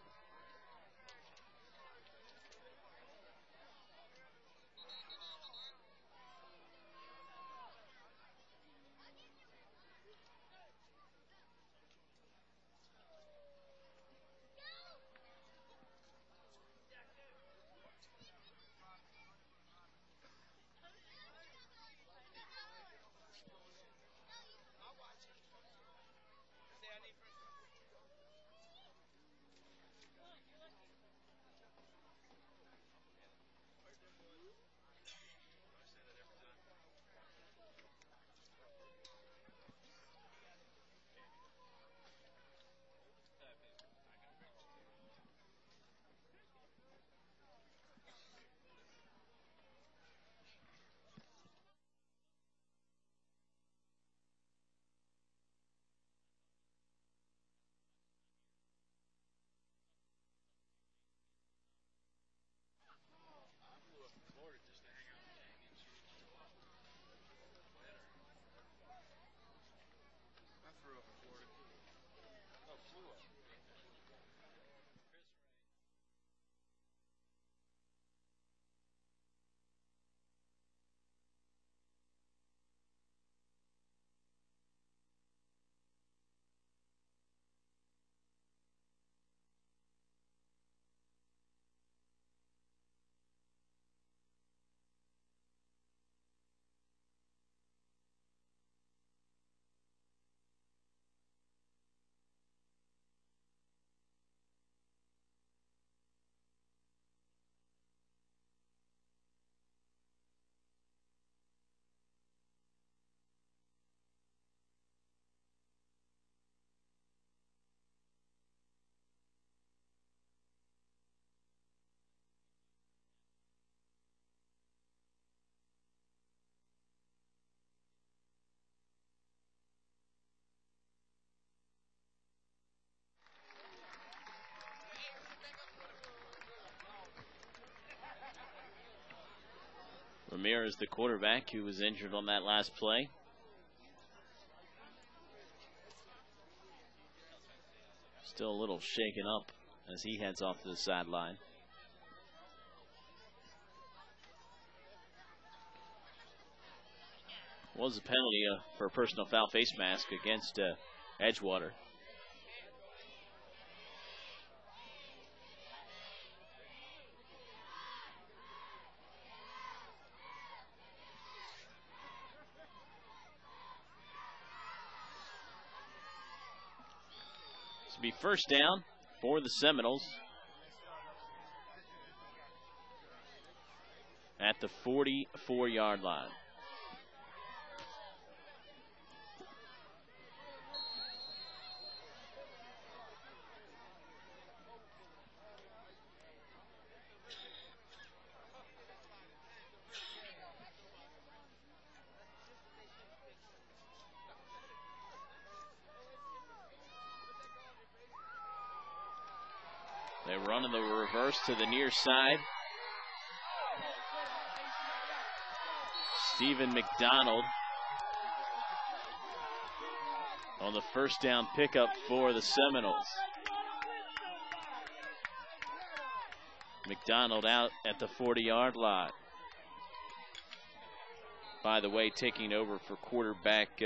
Ramirez, the quarterback, who was injured on that last play. Still a little shaken up as he heads off to the sideline. Was a penalty for a personal foul face mask against Edgewater. This will be first down for the Seminoles at the 44-yard line. They run in the reverse to the near side. Stephen McDonald on the first down pickup for the Seminoles. McDonald out at the 40-yard line. By the way, taking over for quarterback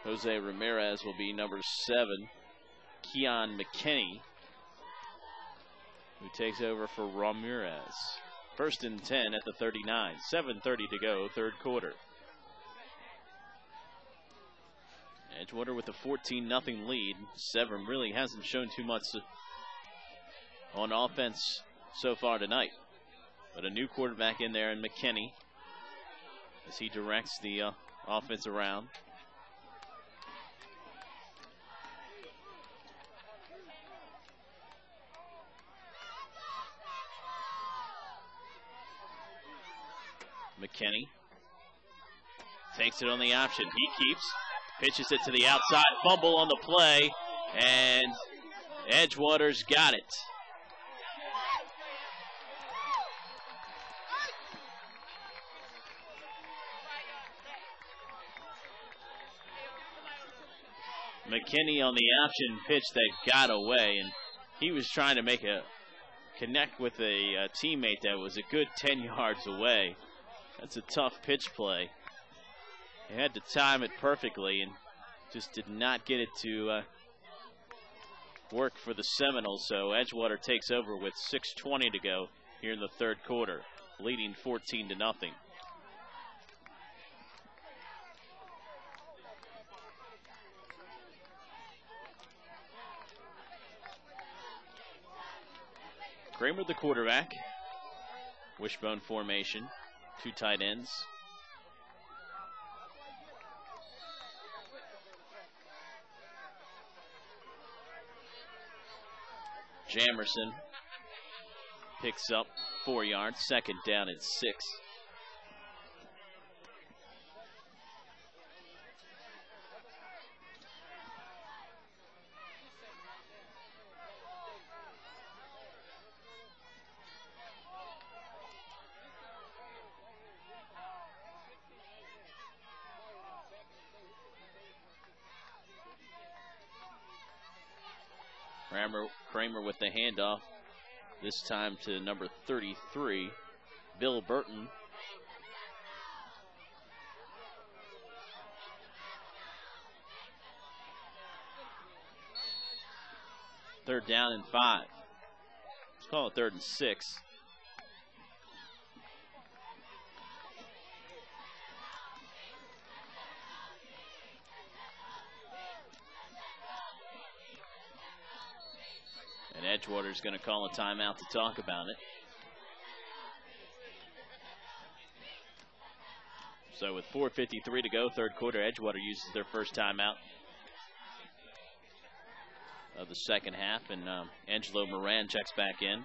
Jose Ramirez will be number 7. Keon McKinney, who takes over for Ramirez. First and 10 at the 39. 7:30 to go, third quarter. Edgewater with a 14-0 lead. Severn really hasn't shown too much on offense so far tonight. But a new quarterback in there in McKinney as he directs the offense around. McKinney takes it on the option. He keeps, pitches it to the outside, fumble on the play, and Edgewater's got it. McKinney on the option pitch that got away, and he was trying to make a connect with a teammate that was a good 10 yards away. That's a tough pitch play. He had to time it perfectly and just did not get it to work for the Seminoles. So Edgewater takes over with 6:20 to go here in the third quarter, leading 14-0. Kramer, the quarterback. Wishbone formation. 2 tight ends. Jamerson picks up 4 yards. Second down at 6. Kramer with the handoff, this time to number 33, Bill Burton. Third down and 5. Let's call it 3rd and 6. And Edgewater's going to call a timeout to talk about it. So with 4:53 to go, third quarter, Edgewater uses their first timeout of the second half, and Angelo Moran checks back in.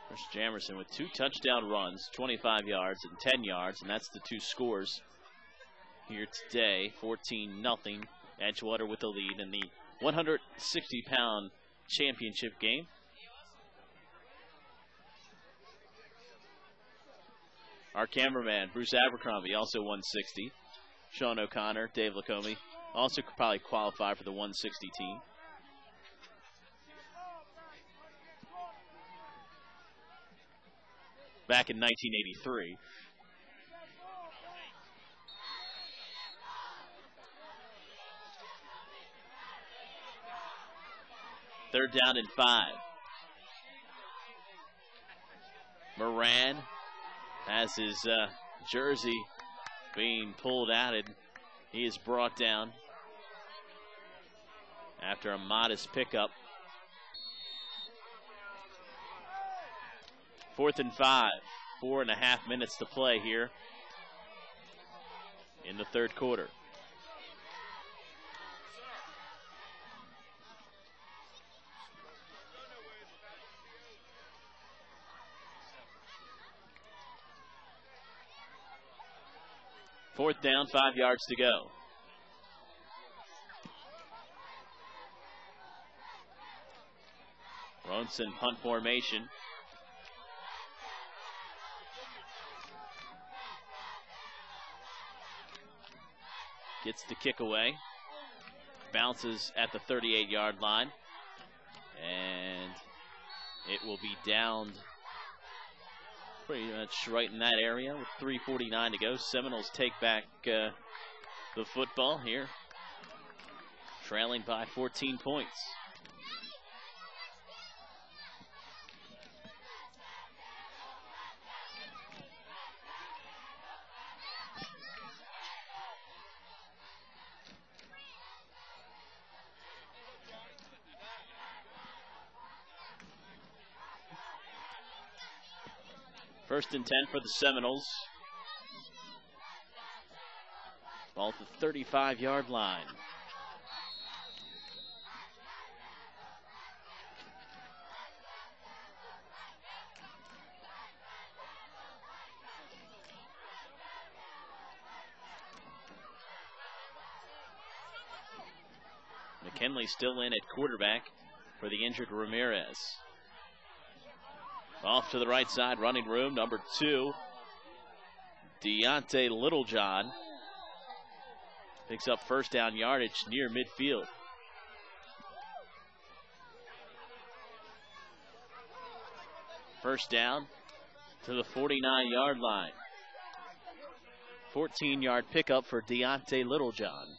There's Jamerson with 2 touchdown runs, 25 yards and 10 yards, and that's the 2 scores here today. 14-0. Edgewater with the lead in the 160-pound championship game. Our cameraman, Bruce Abercrombie, also 160. Sean O'Connor, Dave Lacombe, also could probably qualify for the 160 team. Back in 1983. Third down and 5. Moran has his jersey being pulled out, and he is brought down after a modest pickup. 4th and 5, 4.5 minutes to play here in the third quarter. Fourth down, 5 yards to go. Ronson punt formation. Gets the kick away. Bounces at the 38-yard line. And it will be downed pretty much right in that area with 3:49 to go. Seminoles take back the football here, trailing by 14 points. First and 10 for the Seminoles. Ball at the 35-yard line. McKinley still in at quarterback for the injured Ramirez. Off to the right side, running room, number 2, Deontay Littlejohn. Picks up first down yardage near midfield. First down to the 49-yard line. 14-yard pickup for Deontay Littlejohn.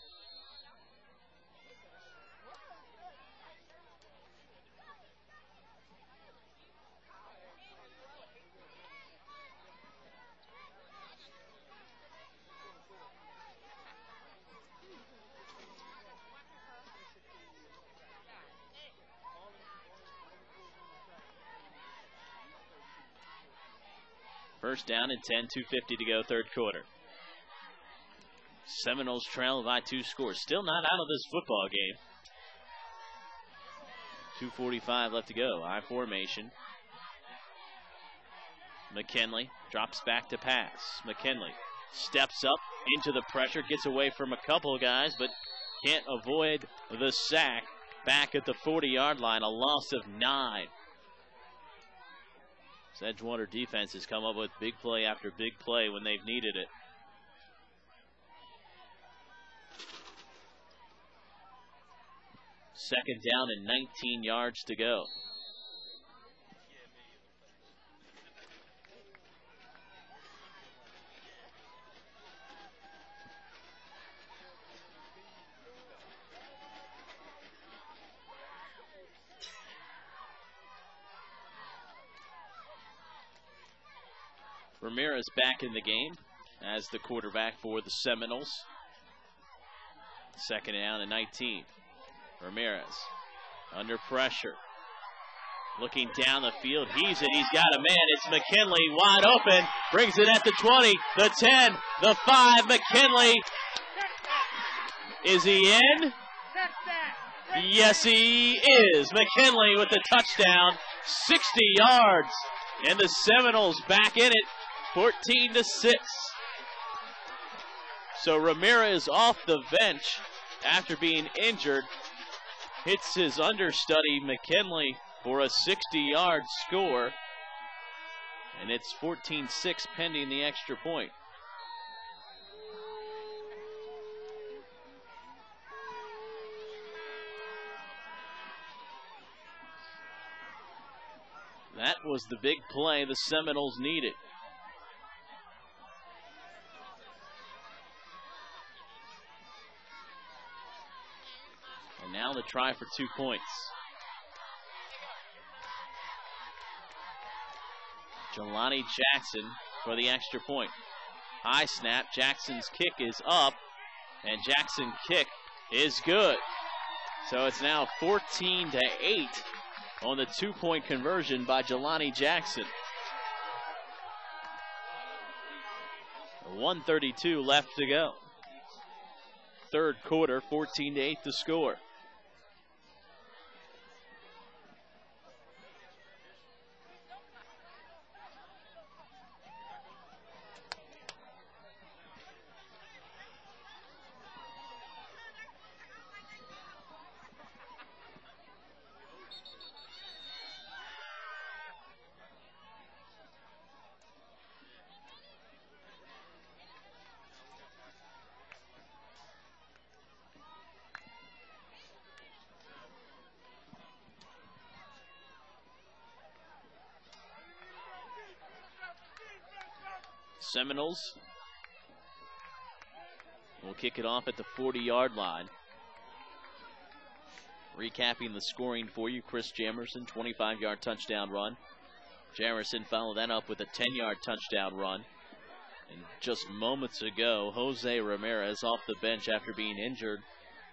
First down and 10, 2:50 to go, third quarter. Seminoles trail by 2 scores. Still not out of this football game. 2:45 left to go. I formation. McKinley drops back to pass. McKinley steps up into the pressure, gets away from a couple of guys, but can't avoid the sack. Back at the 40-yard line, a loss of 9. This Edgewater defense has come up with big play after big play when they've needed it. Second down and 19 yards to go. Ramirez back in the game as the quarterback for the Seminoles. Second down and 19. Ramirez under pressure. Looking down the field. He's got a man. It's McKinley wide open. Brings it at the 20, the 10, the 5. McKinley. Is he in? Yes, he is. McKinley with the touchdown. 60 yards. And the Seminoles back in it. 14-6. So Ramirez off the bench after being injured. Hits his understudy, McKinley, for a 60-yard score. And it's 14-6 pending the extra point. That was the big play the Seminoles needed. And now the try for 2 points. Jelani Jackson for the extra point. High snap. Jackson's kick is up. And Jackson's kick is good. So it's now 14-8 on the 2-point conversion by Jelani Jackson. 1:32 left to go. Third quarter, 14-8 the score. Seminoles will kick it off at the 40-yard line. Recapping the scoring for you, Chris Jamerson, 25-yard touchdown run. Jamerson followed that up with a 10-yard touchdown run. And just moments ago, Jose Ramirez off the bench after being injured.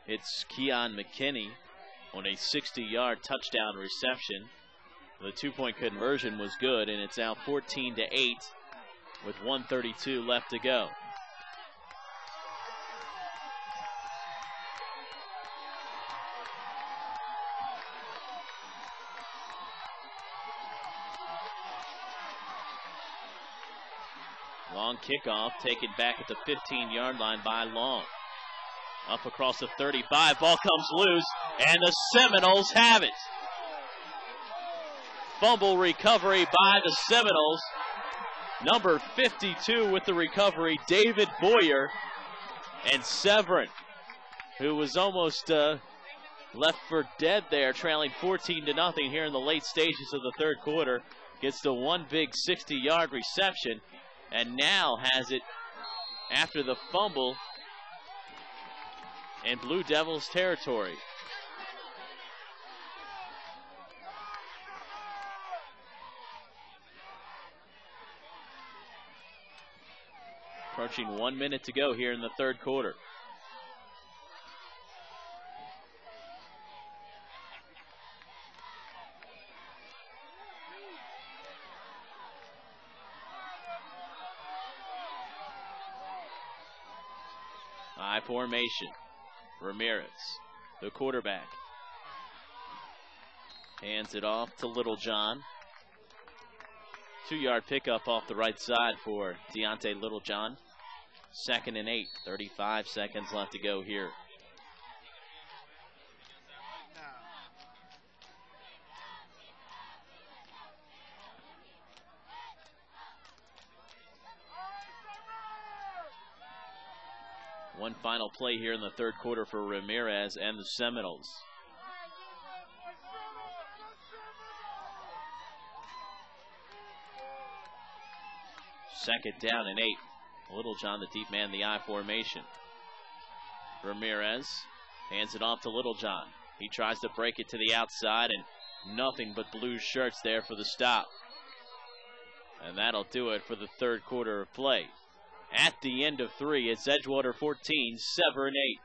It's Keon McKinney on a 60-yard touchdown reception. The 2-point conversion was good, and it's now 14-8. With 1:32 left to go. Long kickoff taken back at the 15-yard line by Long. Up across the 35, ball comes loose, and the Seminoles have it. Fumble recovery by the Seminoles. Number 52 with the recovery, David Boyer. And Severn, who was almost left for dead there, trailing 14-0 here in the late stages of the third quarter, gets the one big 60-yard reception, and now has it after the fumble in Blue Devils territory. Approaching 1 minute to go here in the third quarter. High formation. Ramirez, the quarterback. Hands it off to Littlejohn. 2-yard pickup off the right side for Deontay Littlejohn. 2nd and 8, 35 seconds left to go here. One final play here in the third quarter for Ramirez and the Seminoles. Second down and 8. Littlejohn, the deep man, the I formation. Ramirez hands it off to Littlejohn. He tries to break it to the outside, and nothing but blue shirts there for the stop. And that'll do it for the third quarter of play. At the end of 3, it's Edgewater 14, Severn 8.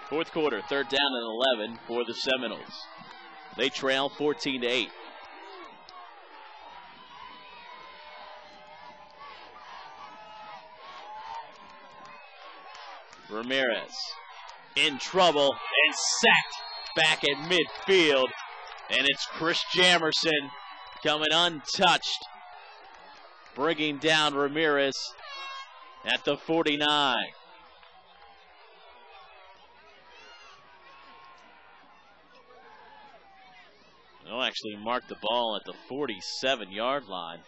Fourth quarter, third down and 11 for the Seminoles. They trail 14-8. Ramirez in trouble and sacked back at midfield. And it's Chris Jamerson coming untouched, bringing down Ramirez at the 49. They'll actually mark the ball at the 47-yard line.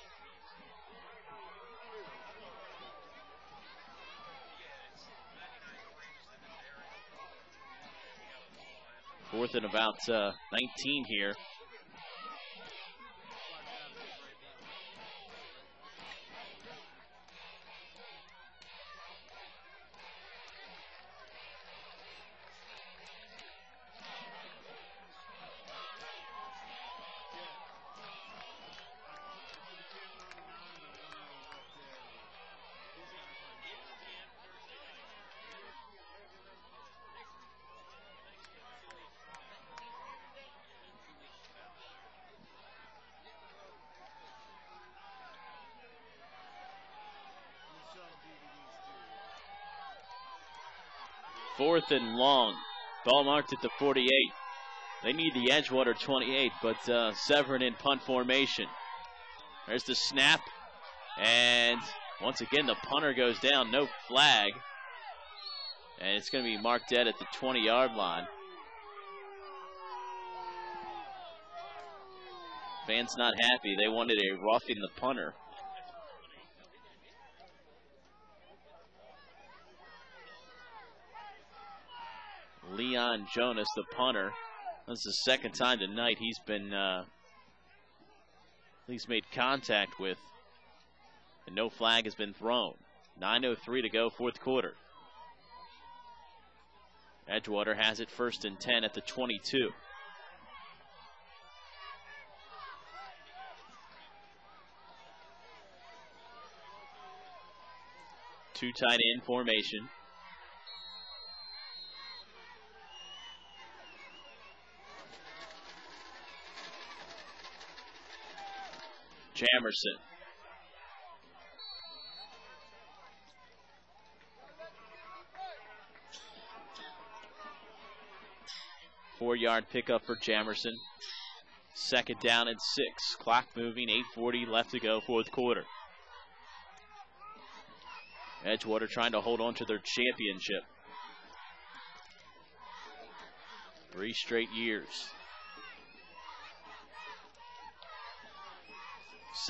Fourth and about 19 here. Fourth and long. Ball marked at the 48. They need the Edgewater 28, but Severn in punt formation. There's the snap. And once again, the punter goes down. No flag. And it's going to be marked dead at the 20-yard line. Fans not happy. They wanted a roughing the punter. Leon Jonas, the punter. That's the second time tonight he's been at least made contact with, and no flag has been thrown. 9:03 to go, fourth quarter. Edgewater has it first and 10 at the 22. Two tight end formation. Jamerson. Four-yard pickup for Jamerson. Second down and 6. Clock moving, 8:40 left to go, fourth quarter. Edgewater trying to hold on to their championship. 3 straight years.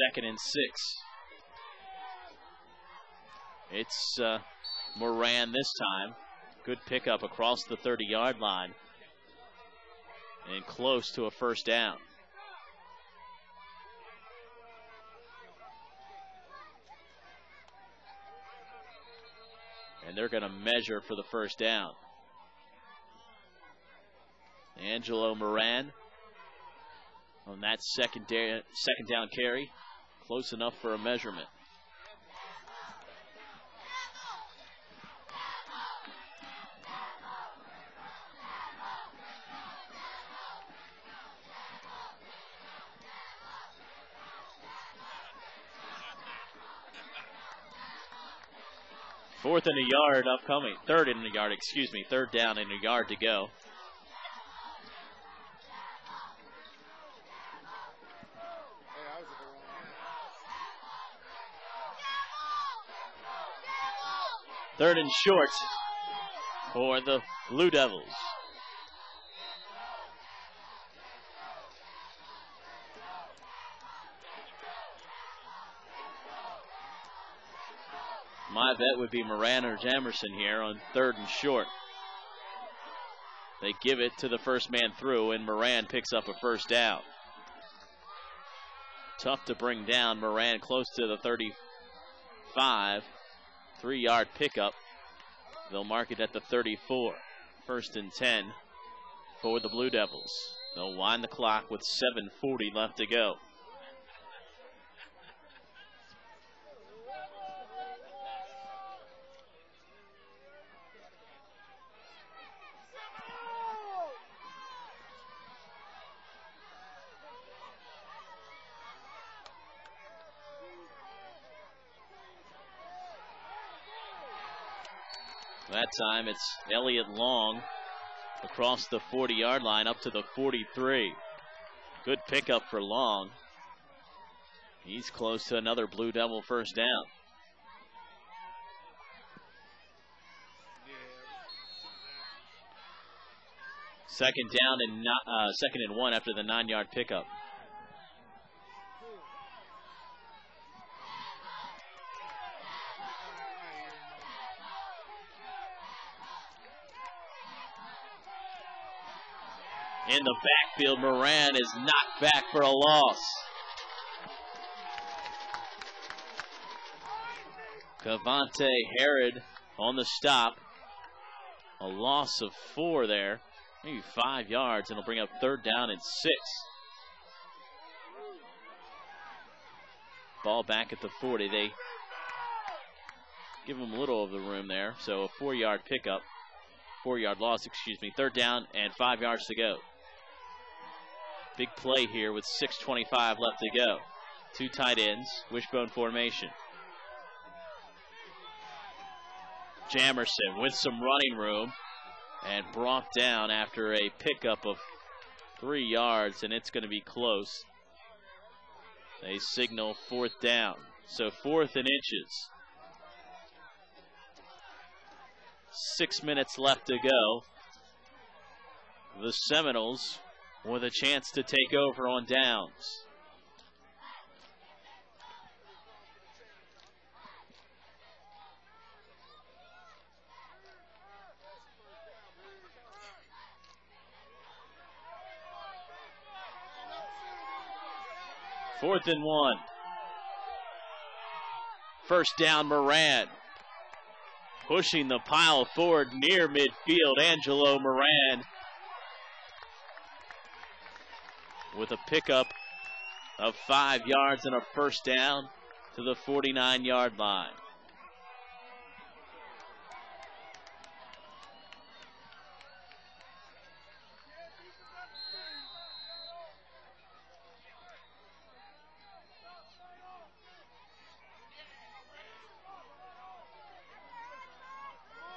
Second and 6. It's Moran this time. Good pickup across the 30-yard line. And close to a first down. And they're going to measure for the first down. Angelo Moran on that second down carry. Close enough for a measurement. Fourth and a yard upcoming. Third and a yard, excuse me. Third down and a yard to go. Third and short for the Blue Devils. My bet would be Moran or Jamerson here on third and short. They give it to the first man through, and Moran picks up a first down. Tough to bring down. Moran close to the 35. 3-yard pickup. They'll mark it at the 34. First and 10 for the Blue Devils. They'll wind the clock with 7:40 left to go. That time it's Elliott Long across the 40-yard line up to the 43. Good pickup for Long. He's close to another Blue Devil first down. Second and 1 after the 9-yard pickup. In the backfield, Moran is knocked back for a loss. Cavante Herod on the stop. A loss of 4 there, maybe 5 yards, and it'll bring up third down and 6. Ball back at the 40. They give them a little of the room there, so a 4-yard pickup. 4-yard loss, excuse me. Third down and 5 yards to go. Big play here with 6:25 left to go. 2 tight ends, wishbone formation. Jamerson with some running room and brought down after a pickup of 3 yards, and it's going to be close. They signal fourth down, so 4th and inches. 6 minutes left to go. The Seminoles with a chance to take over on downs. Fourth and 1. First down, Moran. Pushing the pile forward near midfield, Angelo Moran with a pickup of 5 yards and a first down to the 49-yard line.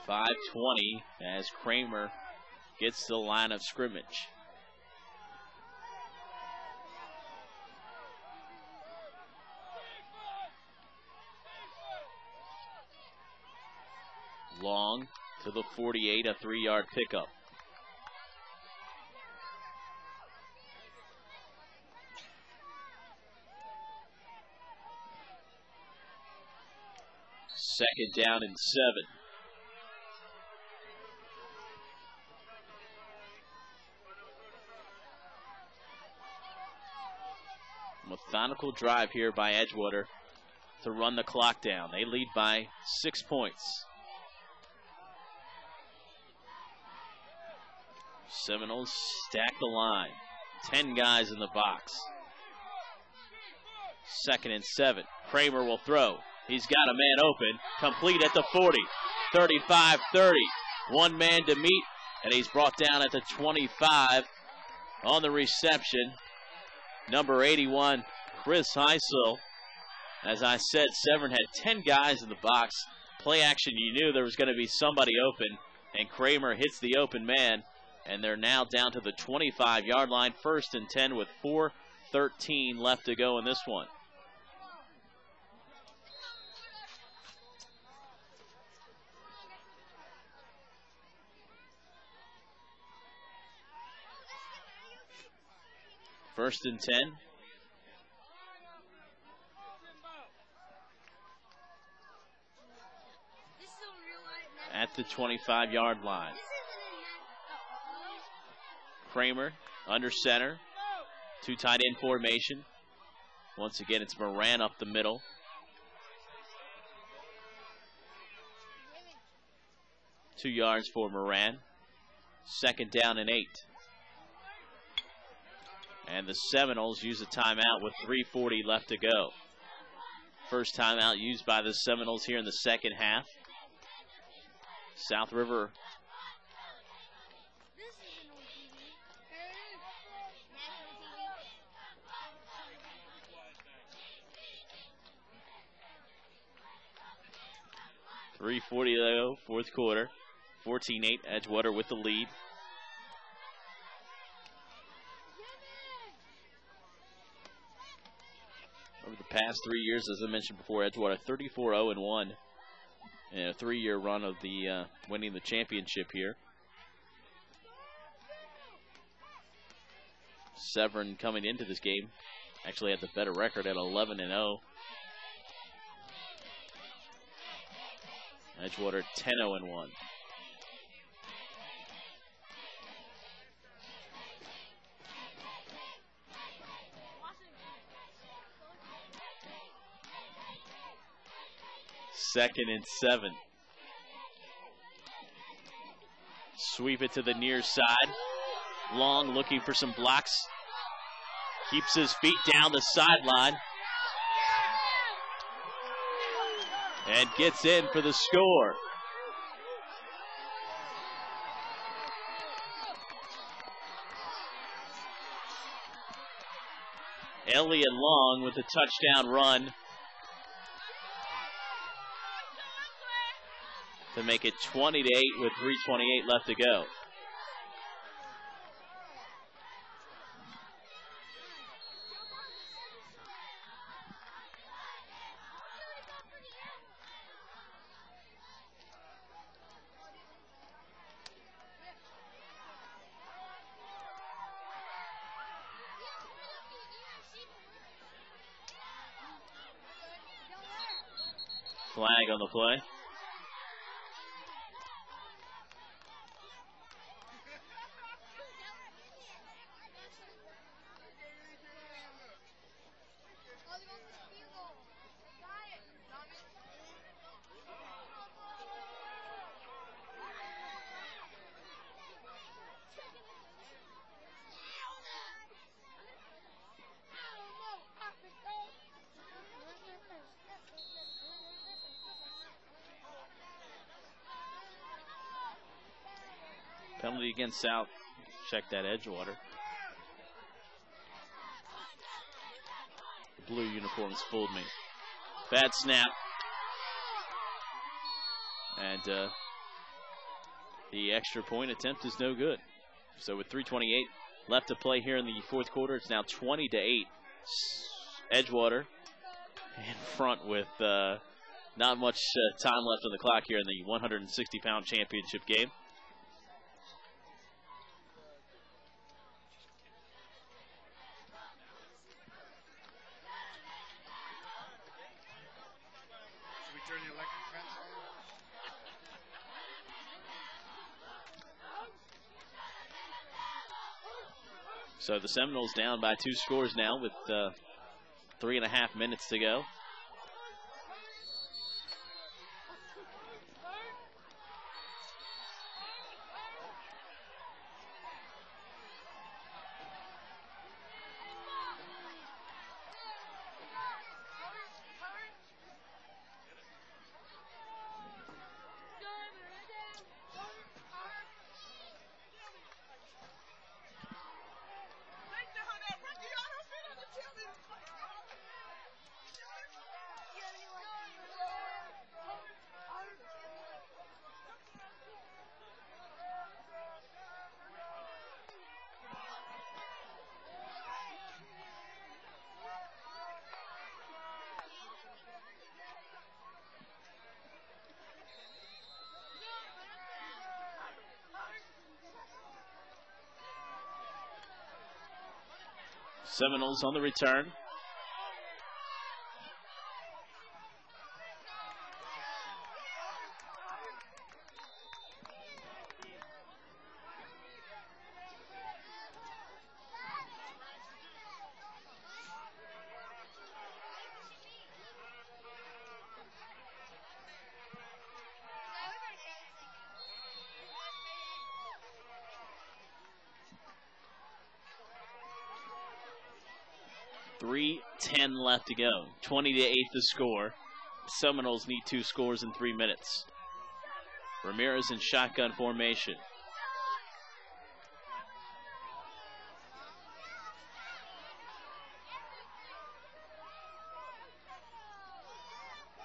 .520 as Kramer gets to the line of scrimmage. Long to the 48, a 3-yard pickup. Second down and 7. Methodical drive here by Edgewater to run the clock down. They lead by 6 points. Seminoles stack the line. 10 guys in the box. Second and 7. Kramer will throw. He's got a man open. Complete at the 40. 35-30. One man to meet, and he's brought down at the 25 on the reception. Number 81, Chris Heisel. As I said, Severn had 10 guys in the box. Play action, you knew there was going to be somebody open, and Kramer hits the open man, and they're now down to the 25-yard line. First and 10 with 4:13 left to go in this one. First and 10. At the 25-yard line. Kramer under center. Two tight end formation. Once again, it's Moran up the middle. Two yards for Moran. Second down and 8. And the Seminoles use a timeout with 3:40 left to go. First timeout used by the Seminoles here in the second half. South River .340 to go, fourth quarter. 14-8, Edgewater with the lead. Over the past 3 years, as I mentioned before, Edgewater 34-0-1 in a 3-year run of the winning the championship here. Severn coming into this game actually had the better record at 11-0. Edgewater 10-0-1. Second and 7. Sweep it to the near side. Long looking for some blocks. Keeps his feet down the sideline. And gets in for the score. Elliott Long with a touchdown run to make it 20-8 with 3:28 left to go. Flag on the play. Penalty against South. Check that Edgewater. The blue uniforms fooled me. Bad snap. And the extra point attempt is no good. So with 3:28 left to play here in the fourth quarter, it's now 20-8. Edgewater in front with not much time left on the clock here in the 160-pound championship game. So the Seminoles down by 2 scores now with 3.5 minutes to go. Seminoles on the return. .3:10 left to go. 20-8 the score. Seminoles need 2 scores in 3 minutes. Ramirez in shotgun formation.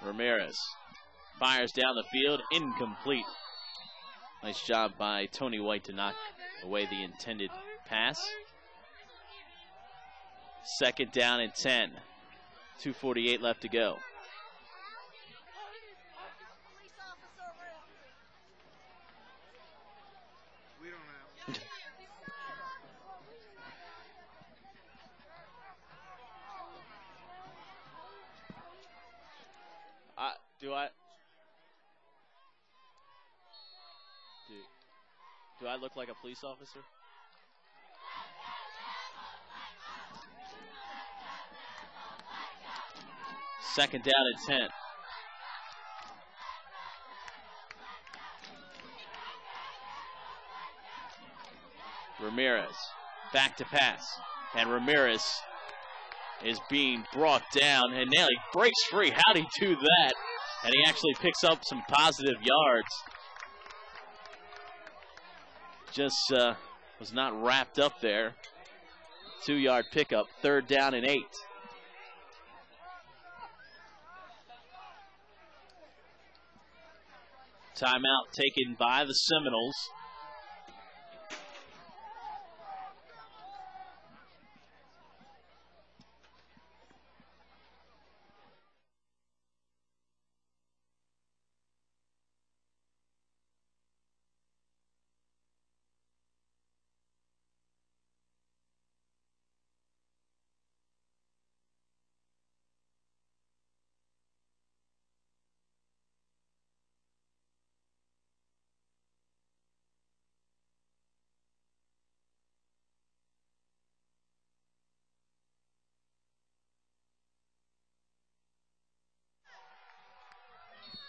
Ramirez fires down the field, incomplete. Nice job by Tony White to knock away the intended pass. 2nd down and 10. 2:48 left to go. Do I look like a police officer? Second down and 10. Ramirez back to pass, and Ramirez is being brought down, and now he breaks free. How'd he do that? And he actually picks up some positive yards. Just was not wrapped up there. 2-yard pickup, 3rd down and 8. Timeout taken by the Seminoles.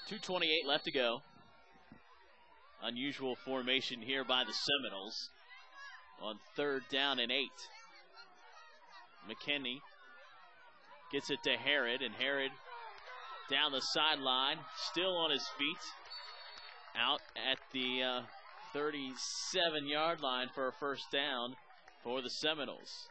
.228 left to go. Unusual formation here by the Seminoles on 3rd down and 8. McKinney gets it to Herod, and Herod down the sideline, still on his feet, out at the 37-yard line for a 1st down for the Seminoles.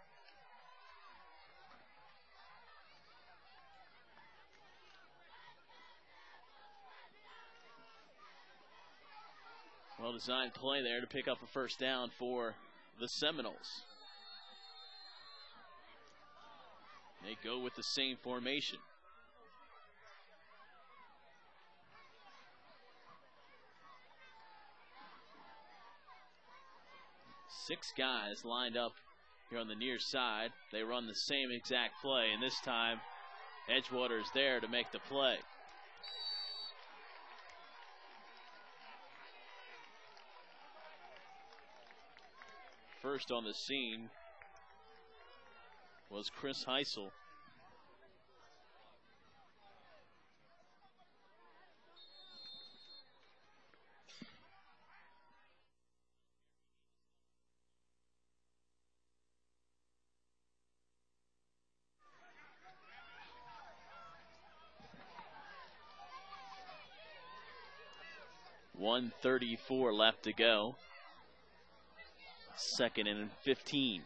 Well-designed play there to pick up a 1st down for the Seminoles. They go with the same formation. Six guys lined up here on the near side. They run the same exact play, and this time Edgewater is there to make the play. First on the scene was Chris Heisel. .134 left to go. 2nd and 15.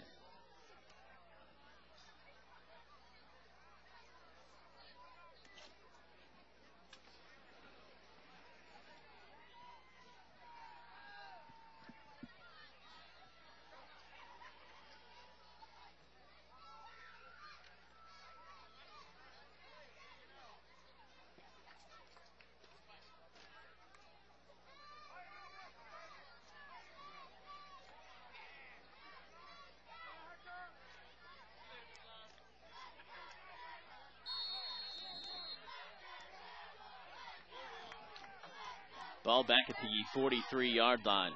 Ball back at the 43-yard line.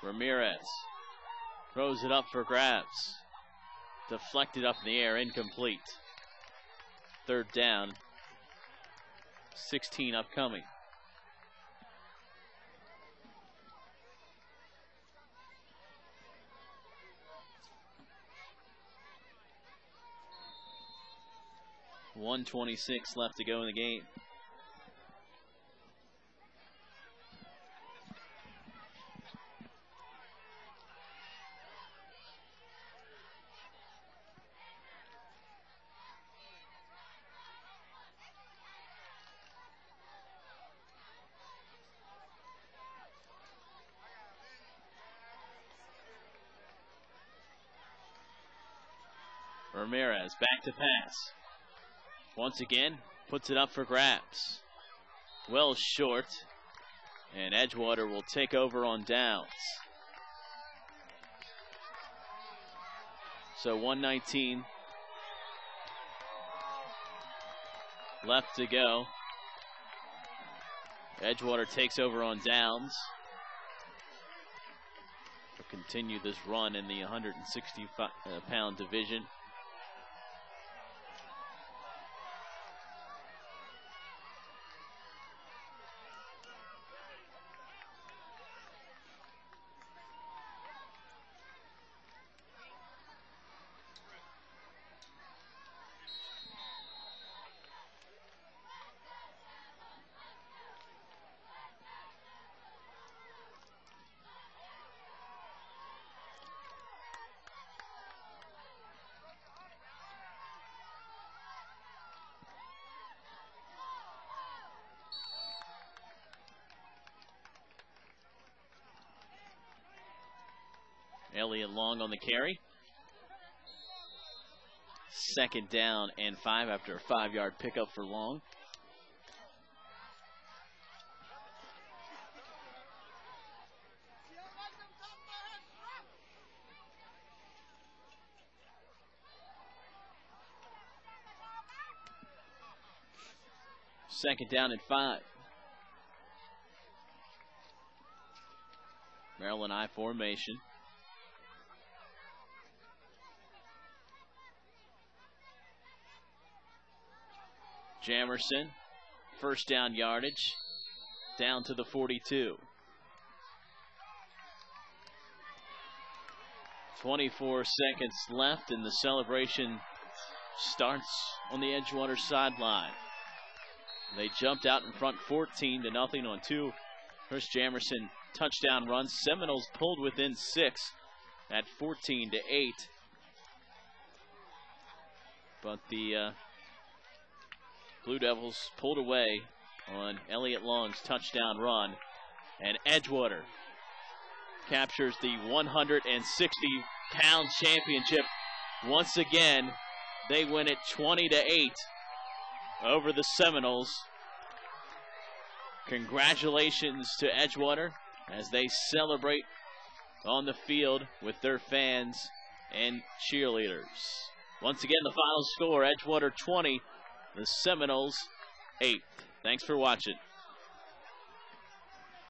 Ramirez throws it up for grabs. Deflected up in the air, incomplete. 3rd down. 16 upcoming. .126 left to go in the game. Ramirez back to pass. Once again, puts it up for grabs. Well short, and Edgewater will take over on downs. So 1:19 left to go. Edgewater takes over on downs. We'll continue this run in the 160-pound division. Elliott Long on the carry. 2nd down and 5 after a 5-yard pickup for Long. Second down and 5. Maryland I formation. Jamerson, 1st down yardage, down to the 42. 24 seconds left, and the celebration starts on the Edgewater sideline. They jumped out in front 14-0 on 2 Chris Jamerson touchdown runs. Seminoles pulled within 6 at 14-8. But the Blue Devils pulled away on Elliott Long's touchdown run, and Edgewater captures the 160-pound championship. Once again, they win it 20-8 over the Seminoles. Congratulations to Edgewater as they celebrate on the field with their fans and cheerleaders. Once again, the final score, Edgewater 20, the Seminoles 8. Thanks for watching.